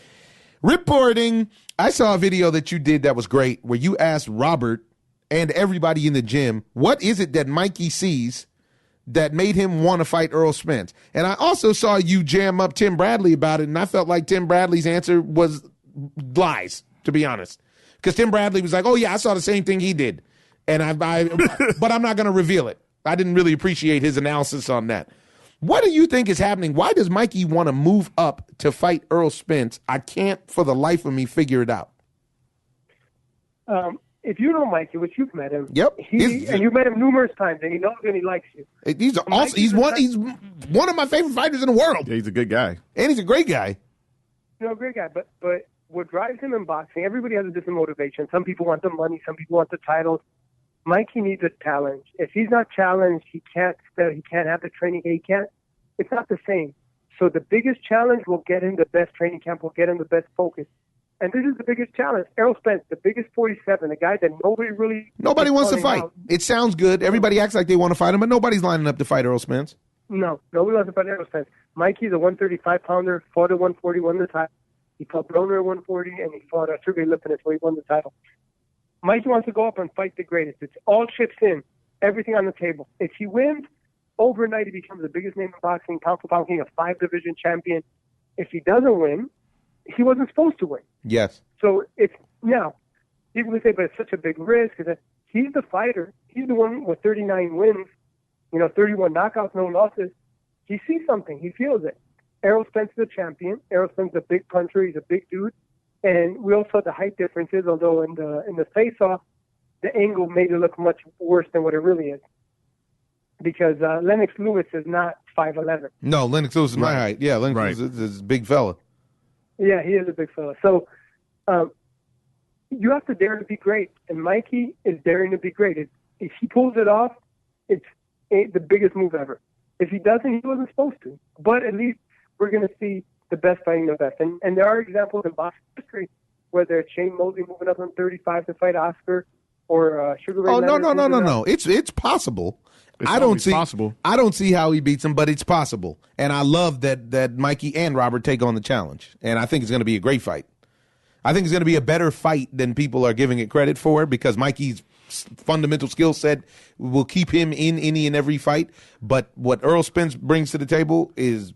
Reporting, I saw a video that you did that was great, where you asked Robert and everybody in the gym, what is it that Mikey sees that made him want to fight Earl Spence? And I also saw you jam up Tim Bradley about it, and I felt like Tim Bradley's answer was lies, to be honest. Because Tim Bradley was like, oh, yeah, I saw the same thing he did, but I'm not going to reveal it. I didn't really appreciate his analysis on that. What do you think is happening? Why does Mikey want to move up to fight Earl Spence? I can't for the life of me figure it out. If you know Mikey, which you've met him, yep, and you've met him numerous times, and he knows and he likes you. He's one of my favorite fighters in the world. Yeah, he's a good guy, and he's a great guy. A great guy. But what drives him in boxing? Everybody has a different motivation. Some people want the money. Some people want the titles. Mikey needs a challenge. If he's not challenged, he can't have the training. It's not the same. So the biggest challenge will get him the best training camp, will get him the best focus. And this is the biggest challenge. Errol Spence, the biggest 47, the guy that nobody wants to fight. It sounds good. Everybody acts like they want to fight him, but nobody's lining up to fight Errol Spence. No, nobody wants to fight Errol Spence. Mikey's a 135-pounder, fought at 140, won the title. He fought Broner at 140, and he fought Sergey Lipinets, where he won the title. Mikey wants to go up and fight the greatest. It's all chips in, everything on the table. If he wins, overnight he becomes the biggest name in boxing, pound-for-pound king, a 5-division champion. If he doesn't win, he wasn't supposed to win. Yes. So it's now, people would say, but it's such a big risk. He's the fighter. He's the one with 39 wins, 31 knockouts, no losses. He sees something. He feels it. Errol Spence is a champion. Errol Spence is a big puncher. He's a big dude. And we also saw the height differences, although in the face-off, the angle made it look much worse than what it really is. Because Lennox Lewis is not 5'11". No, Lennox Lewis is my height. Yeah, Lennox Lewis is a big fella. Yeah, he is a big fella. So you have to dare to be great. And Mikey is daring to be great. If he pulls it off, it's the biggest move ever. If he doesn't, he wasn't supposed to. But at least we're going to see the best fighting the best. And there are examples in boxing history, whether it's Shane Mosley moving up from 35 to fight Oscar, or Sugar Ray Leonard. No. It's possible. I don't see how he beats him, but it's possible. And I love that Mikey and Robert take on the challenge. And I think it's going to be a great fight. I think it's going to be a better fight than people are giving it credit for, because Mikey's fundamental skill set will keep him in any and every fight. But what Earl Spence brings to the table is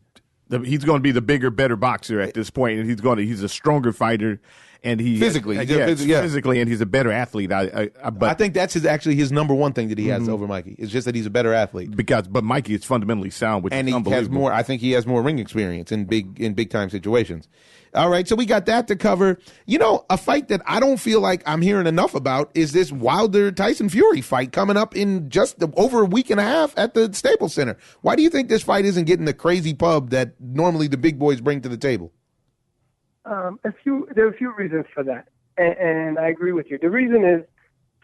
he's going to be the bigger, better boxer at this point, and he's a stronger fighter. And physically, and he's a better athlete. But I think that's his number one thing that he has over Mikey. It's just that he's a better athlete. But Mikey is fundamentally sound, which and is unbelievable. Has more. I think he has more ring experience in big time situations. All right, so we got that to cover. A fight that I don't feel like I'm hearing enough about is this Wilder Tyson Fury fight coming up in just over a week and a half at the Staples Center. Why do you think this fight isn't getting the crazy pub that normally the big boys bring to the table? There are a few reasons for that, and I agree with you. The reason is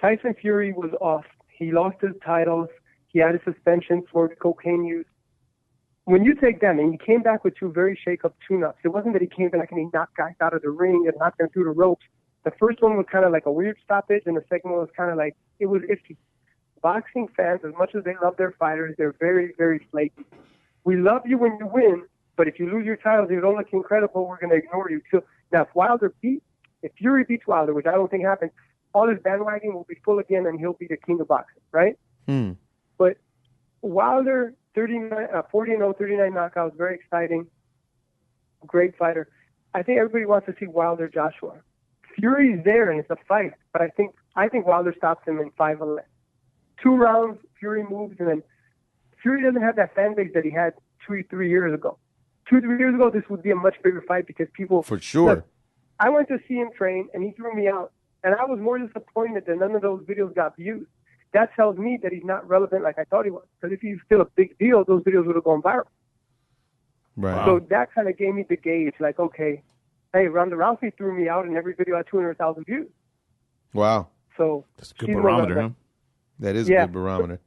Tyson Fury was off. He lost his titles. He had a suspension for cocaine use. When you take that, and he came back with 2 very shake-up tune-ups. It wasn't that he came back and he knocked guys out of the ring and knocked them through the ropes. The first one was kind of like a weird stoppage, and the second one was kind of like, it was iffy. Boxing fans, as much as they love their fighters, they're very, very flaky. We love you when you win, but if you lose your titles, you don't look incredible, we're going to ignore you. So now, if Fury beats Wilder, which I don't think happens, all his bandwagon will be full again, and he'll be the king of boxing, right? But Wilder, 40-0, 39 knockouts, very exciting. great fighter. I think everybody wants to see Wilder Joshua. Fury's there and it's a fight, but I think Wilder stops him in 5-11. 2 rounds, Fury moves, and then Fury doesn't have that fan base that he had 2-3 years ago. 2-3 years ago, this would be a much bigger fight because people... For sure. Look, I went to see him train, and he threw me out, and I was more disappointed that none of those videos got views. That tells me that he's not relevant like I thought he was. Because if he's still a big deal, those videos would have gone viral. Right. So that kind of gave me the gauge, like, okay, hey, Ronda Rousey threw me out, and every video had 200,000 views. Wow. So that's a good barometer, huh? That is a good barometer.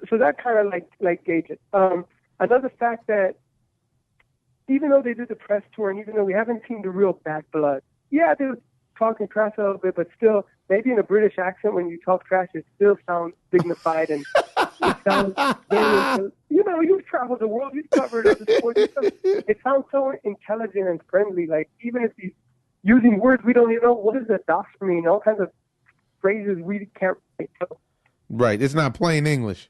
So that kind of like gauge it. Another fact that even though they did the press tour and even though we haven't seen the real bad blood, yeah, they were talking trash a little bit, but still, maybe in a British accent when you talk trash, it still sounds dignified and it sounds very, you've traveled the world, you've covered other sports. It sounds so intelligent and friendly. Like, even if he's using words we don't even know, what does the docs mean? All kinds of phrases we can't relate to. Right. It's not plain English.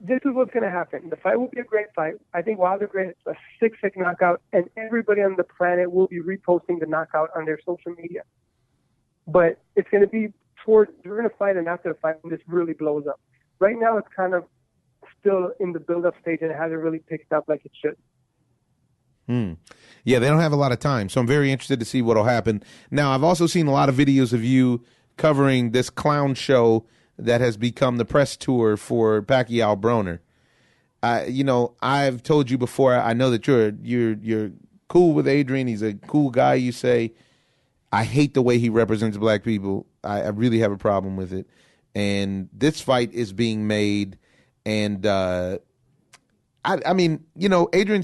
This is what's going to happen. The fight will be a great fight. I think Wilder gets a 6-6 knockout, and everybody on the planet will be reposting the knockout on their social media. But it's going to be during the fight and after the fight when this really blows up. Right now, it's kind of still in the build-up stage, and it hasn't really picked up like it should. Yeah, they don't have a lot of time, so I'm very interested to see what will happen. Now, I've also seen a lot of videos of you covering this clown show that has become the press tour for Pacquiao Broner. I've told you before, I know that you're cool with Adrian. He's a cool guy, you say. I hate the way he represents black people. I really have a problem with it. And this fight is being made, and Adrian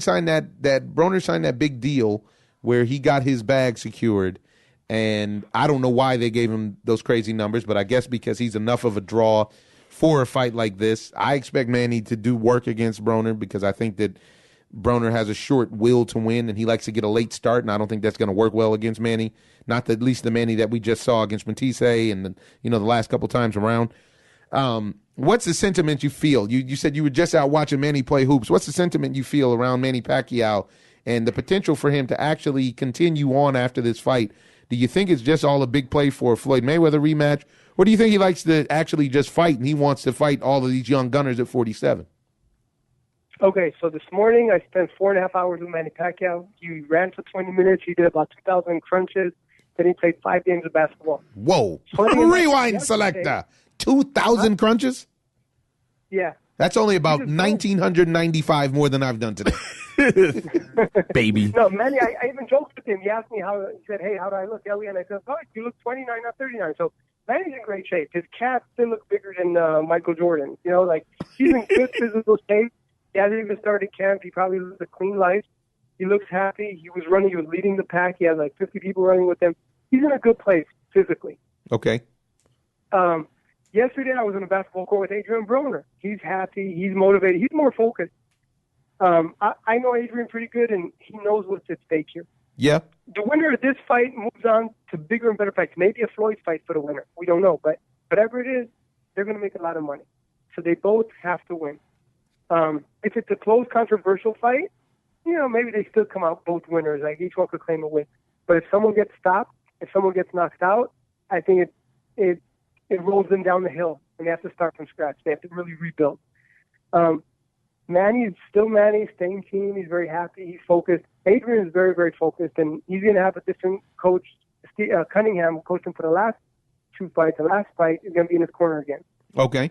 signed that Broner signed that big deal where he got his bag secured. And I don't know why they gave him those crazy numbers, but I guess because he's enough of a draw for a fight like this. I expect Manny to do work against Broner because I think that Broner has a short will to win, and he likes to get a late start, and I don't think that's going to work well against Manny. Not at least the Manny that we just saw against Matisse and the last couple times around. What's the sentiment you feel? You said you were just out watching Manny play hoops. What's the sentiment you feel around Manny Pacquiao and the potential for him to actually continue on after this fight? Do you think it's just all a big play for a Floyd Mayweather rematch? Or do you think he likes to actually just fight and he wants to fight all of these young gunners at 47? Okay, so this morning I spent 4.5 hours with Manny Pacquiao. He ran for 20 minutes. He did about 2,000 crunches. Then he played 5 games of basketball. Whoa. Rewind selector. 2,000 crunches? Yeah. That's only about 1,995 more than I've done today. Baby. No, Manny, I even joked with him. He asked me he said, hey, how do I look? And I said, you look 29, not 39. So Manny's in great shape. His calves still look bigger than Michael Jordan. He's in good physical shape. He hasn't even started camp. He probably lives a clean life. He looks happy. He was leading the pack. He had like 50 people running with him. He's in a good place physically. Okay. Yesterday I was on a basketball court with Adrian Broner. He's happy. He's motivated. He's more focused. I know Adrian pretty good, and he knows what's at stake here. Yeah. The winner of this fight moves on to bigger and better fights. Maybe a Floyd fight for the winner. We don't know. But whatever it is, they're going to make a lot of money. So they both have to win. If it's a close, controversial fight, maybe they still come out both winners. Like each one could claim a win. But if someone gets stopped, if someone gets knocked out, I think it rolls them down the hill, and they have to start from scratch. They have to really rebuild. Manny's still Manny, same team. He's very happy. He's focused. Adrian is very, very focused, and he's going to have a different coach. Cunningham coached him for the last 2 fights. The last fight is going to be in his corner again. Okay.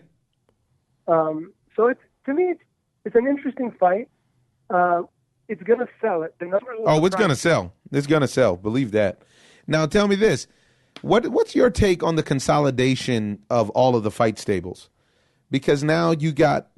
So to me, it's an interesting fight. It's going to sell it. The numbers. It's going to sell. It's going to sell. Believe that. Now, tell me this. What's your take on the consolidation of all of the fight stables? Because now you got,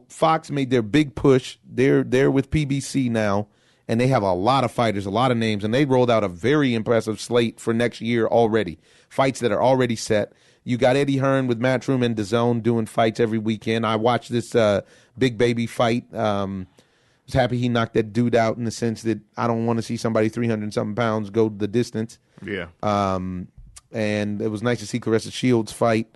Fox made their big push. They're with PBC now, and they have a lot of fighters, a lot of names, and they rolled out a very impressive slate for next year already. Fights that are already set. You got Eddie Hearn with Matchroom and DAZN doing fights every weekend. I watched this Big Baby fight. I was happy he knocked that dude out in the sense that I don't want to see somebody 300-something pounds go the distance. Yeah. And it was nice to see Claressa Shields fight.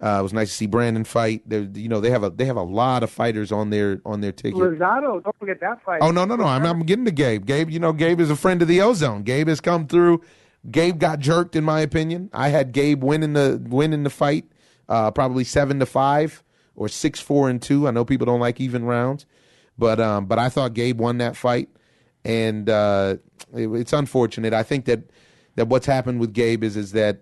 It was nice to see Brandon fight. They have a lot of fighters on their ticket. Rosado, don't forget that fight. Oh no! I'm getting to Gabe. Gabe is a friend of the Ozone. Gabe has come through. Gabe got jerked, in my opinion. I had Gabe winning the fight, probably 7-5 or 6-4-2. I know people don't like even rounds, but I thought Gabe won that fight, and it's unfortunate. I think that what's happened with Gabe is that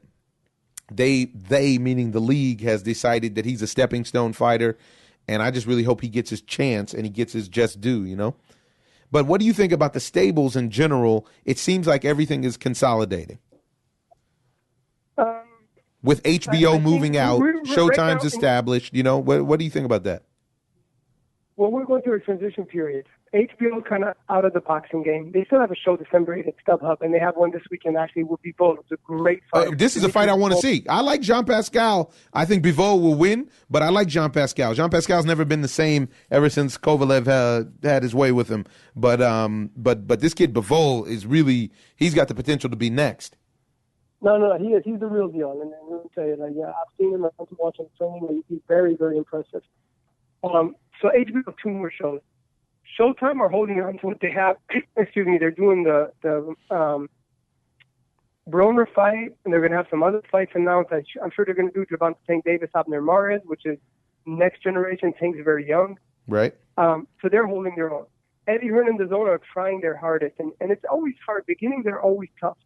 they meaning the league has decided that he's a stepping stone fighter, and I just really hope he gets his chance and he gets his just due, But what do you think about the stables in general? It seems like everything is consolidating. With HBO moving out, Showtime's established, what do you think about that? Well, we're going through a transition period. HBO kind of out of the boxing game. They still have a show December 8th at StubHub, and they have one this weekend actually with Bivol. It's a great fight. This is a fight I want to see. I like Jean Pascal. I think Bivol will win, but I like Jean Pascal. Jean Pascal's never been the same ever since Kovalev had his way with him. But this kid Bivol is really, he's got the potential to be next. No, he is. He's the real deal. And let me tell you, I've seen him. I've watched him training, and he's very, very impressive. So HBO have 2 more shows. Showtime are holding on to what they have. Excuse me. They're doing the Broner fight, and they're going to have some other fights announced. I'm sure they're going to do Gervonta Tank Davis, Abner Mares, which is next generation. Tank's very young. Right. So they're holding their own. Eddie Hearn and DAZN are trying their hardest, and it's always hard. Beginnings are always tough.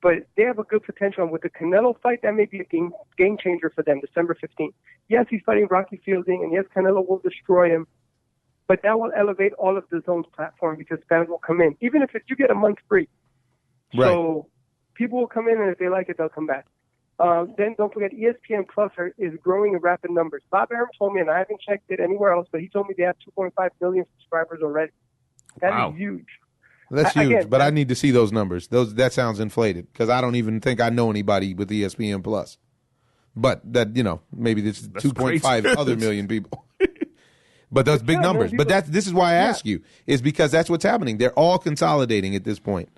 But they have a good potential. And with the Canelo fight, that may be a game changer for them, December 15th. Yes, he's fighting Rocky Fielding, and yes, Canelo will destroy him. But that will elevate all of DAZN's platform because fans will come in, even if you get a month free. Right. So people will come in, and if they like it, they'll come back. Then don't forget, ESPN Plus is growing in rapid numbers. Bob Arum told me, and I haven't checked it anywhere else, but he told me they have 2.5 million subscribers already. That is huge. That's huge, again, but I need to see those numbers. That sounds inflated because I don't even think I know anybody with ESPN Plus. But that maybe there's 2.5 other million people. But those big numbers. But this is why I ask you is because that's what's happening. They're all consolidating at this point.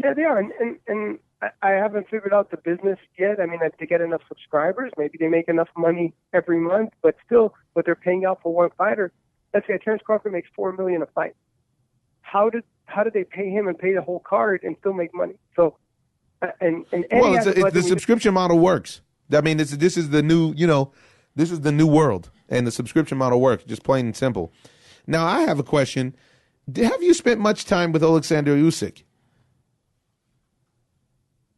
Yeah, they are, and I haven't figured out the business yet. I mean, if they get enough subscribers, maybe they make enough money every month. But still, what they're paying out for one fighter, let's say Terence Crawford makes $4 million a fight. How did they pay him and pay the whole card and still make money? So, the subscription model works. I mean, this is the new, this is the new world, and the subscription model works, just plain and simple. Now, I have a question. Have you spent much time with Alexander Usyk?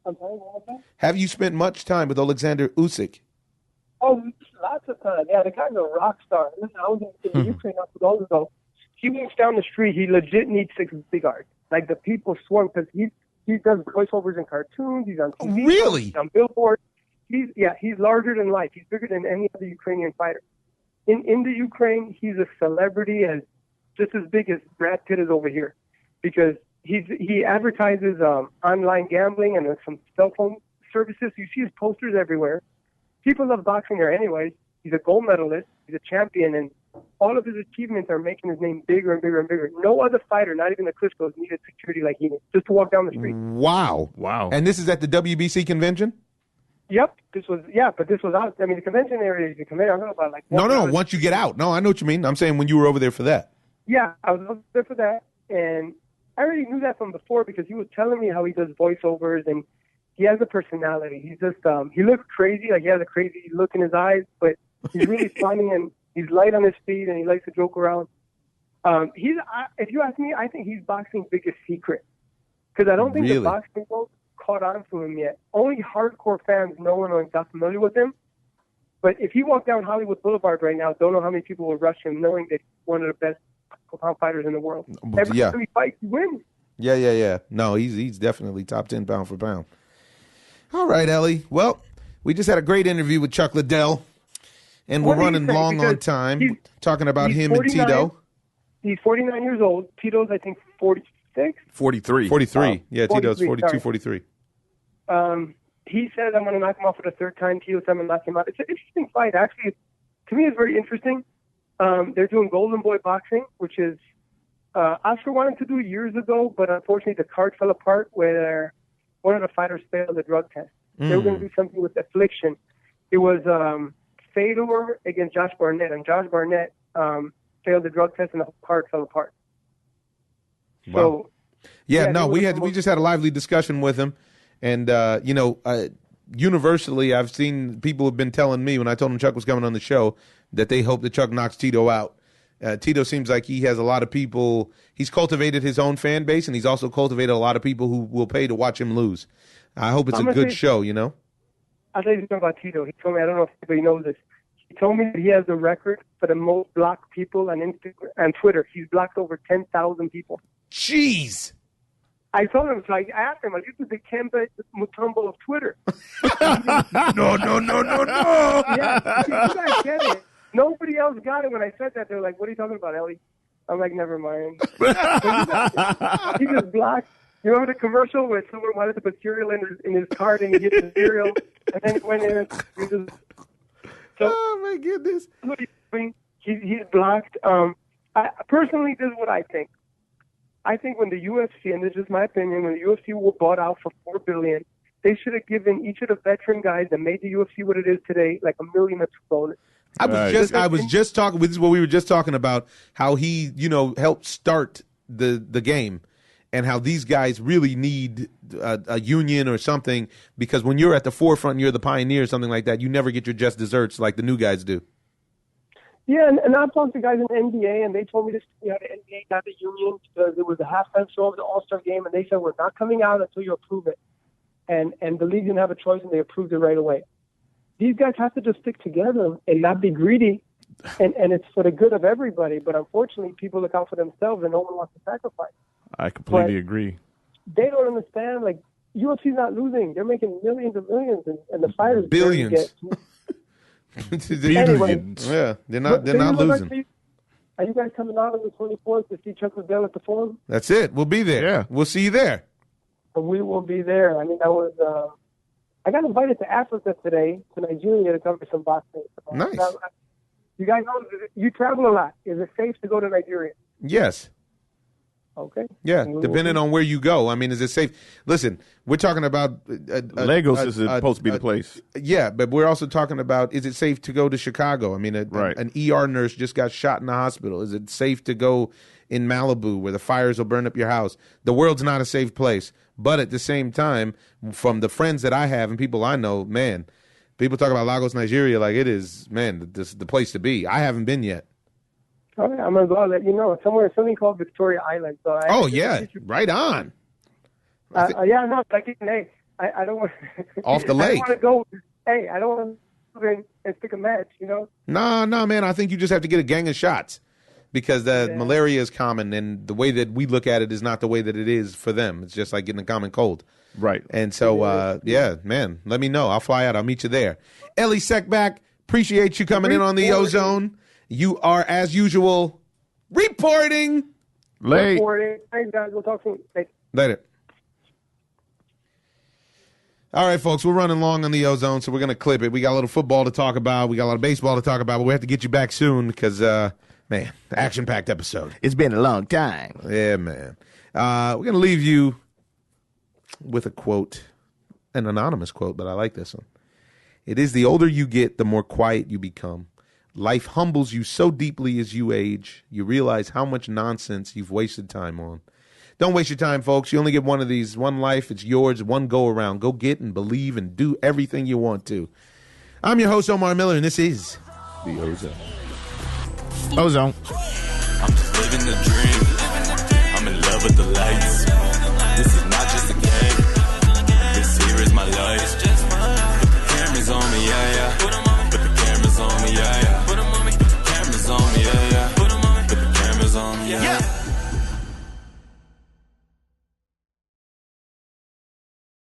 I'm sorry, what was that? Have you spent much time with Alexander Usyk? Oh, lots of time. Yeah, the guy's a rock star. Listen, I was in Ukraine not too long ago. He walks down the street. He legit needs 6 bodyguards. Like, the people swarm because he does voiceovers in cartoons. He's on TV. Really? He's on billboards. He's larger than life. He's bigger than any other Ukrainian fighter. In the Ukraine, he's a celebrity just as big as Brad Pitt is over here because he advertises online gambling and some cell phone services. You see his posters everywhere. People love boxing there anyways. He's a gold medalist. He's a champion, and all of his achievements are making his name bigger and bigger and bigger. No other fighter, not even the Klitschko's, needed security like he did, just to walk down the street. Wow. And this is at the WBC convention? Yep. This was out. I mean, the convention area is the convention. I'm talking about No, once you get out. No, I know what you mean. I'm saying when you were over there for that. Yeah, I was over there for that, and I already knew that from before because he was telling me how he does voiceovers, and he has a personality. He's just, he looks crazy, like he has a crazy look in his eyes, but he's really funny, and he's light on his feet, and he likes to joke around. If you ask me, I think he's boxing's biggest secret because I don't think the boxing world caught on to him yet. Only hardcore fans know him and got familiar with him. But if he walked down Hollywood Boulevard right now, don't know how many people will rush him, knowing that he's one of the best pound fighters in the world. Every time he fights, he wins. Yeah. No, he's definitely top 10 pound for pound. All right, Ellie. Well, we just had a great interview with Chuck Liddell, and we're running long on time talking about him 49, and Tito. He's 49 years old. Tito's, I think, 46? 43. 43. Yeah, Tito's 42, 43. He says, I'm going to knock him off for the third time. Tito said, I'm going to knock him out. It's an interesting fight. Actually, to me, it's very interesting. They're doing Golden Boy boxing, which is Oscar wanted to do years ago, but unfortunately the card fell apart where one of the fighters failed the drug test. They were going to do something with Affliction. It was Fedor against Josh Barnett, and Josh Barnett failed the drug test, and the card fell apart. Wow. So, we just had a lively discussion with him, and universally, I've seen people have been telling me when I told him Chuck was coming on the show that they hope that Chuck knocks Tito out. Tito seems like he has a lot of people. He's cultivated his own fan base, and he's also cultivated a lot of people who will pay to watch him lose. I hope it's a good show, you know? I'll tell you something about Tito. He told me, I don't know if anybody knows this, he told me that he has the record for the most blocked people on Instagram and Twitter. He's blocked over 10,000 people. Jeez. I told him, I asked him, this is the Kemba Mutombo of Twitter. No. Yeah, you guys get it. Nobody else got it when I said that. They were like, what are you talking about, Ellie? I'm like, never mind. He just blocked. You remember the commercial where someone wanted to put cereal in his cart and he gets the cereal and then he went in and he just... Oh, my goodness. What he's doing, he's blocked. Personally, this is what I think. I think when the UFC, and this is my opinion, when the UFC was bought out for $4 billion, they should have given each of the veteran guys that made the UFC what it is today like $1 million bonus. I was just talking. This is what we were just talking about. How he, helped start the game, and how these guys really need a union or something, because when you're at the forefront, and you're the pioneer, or something like that, you never get your just desserts like the new guys do. Yeah, and I talked to guys in the NBA, and they told me this. The NBA got the union because it was a halftime show of the All-Star game, and they said we're not coming out until you approve it. And the league didn't have a choice, and they approved it right away. These guys have to just stick together and not be greedy, and it's for the good of everybody. But unfortunately, people look out for themselves, and no one wants to sacrifice. I completely agree. They don't understand. Like, UFC's not losing; they're making millions and millions, and the fighters billions. Anyway, yeah, they're not losing. Are you guys coming out on the 24th to see Chuck Liddell at the Forum? That's it. We'll be there. Yeah, we'll see you there. We will be there. I mean, that was. I got invited to Africa today, to Nigeria, to cover some boxing. Nice. You guys know you travel a lot. Is it safe to go to Nigeria? Yes. Okay. Yeah, depending on where you go. I mean, is it safe? Listen, we're talking about Lagos is supposed to be the place. Yeah, but we're also talking about, is it safe to go to Chicago? I mean, an ER nurse just got shot in the hospital. Is it safe to go in Malibu where the fires will burn up your house? The world's not a safe place. But at the same time, from the friends that I have and people I know, man, people talk about Lagos, Nigeria like it is, man, this is the place to be. I haven't been yet. All right, I'm going to go let you know. Something called Victoria Island. So right on. No, hey, I don't want off the lake. I want to go. Hey, I don't want to go and stick a match, No, man. I think you just have to get a gang of shots, because malaria is common, and the way that we look at it is not the way that it is for them. It's just like getting a common cold. Right. And so, man, let me know. I'll fly out. I'll meet you there. Ellie Seckbach, appreciate you coming in on the Ozone. You are, as usual, reporting. Late. Thanks, guys. We'll talk soon. Later. All right, folks, we're running long on the Ozone, so we're going to clip it. We got a little football to talk about. We got a lot of baseball to talk about, but we have to get you back soon because, man, action-packed episode. It's been a long time. Yeah, man. We're going to leave you with a quote, an anonymous quote, but I like this one. It is the older you get, the more quiet you become. Life humbles you so deeply as you age, you realize how much nonsense you've wasted time on. Don't waste your time, folks. You only get one of these. One life, it's yours, one go-around. Go get and believe and do everything you want to. I'm your host, Omar Miller, and this is The Ozone. Ozone. I'm just living the dream. I'm in love with the lights.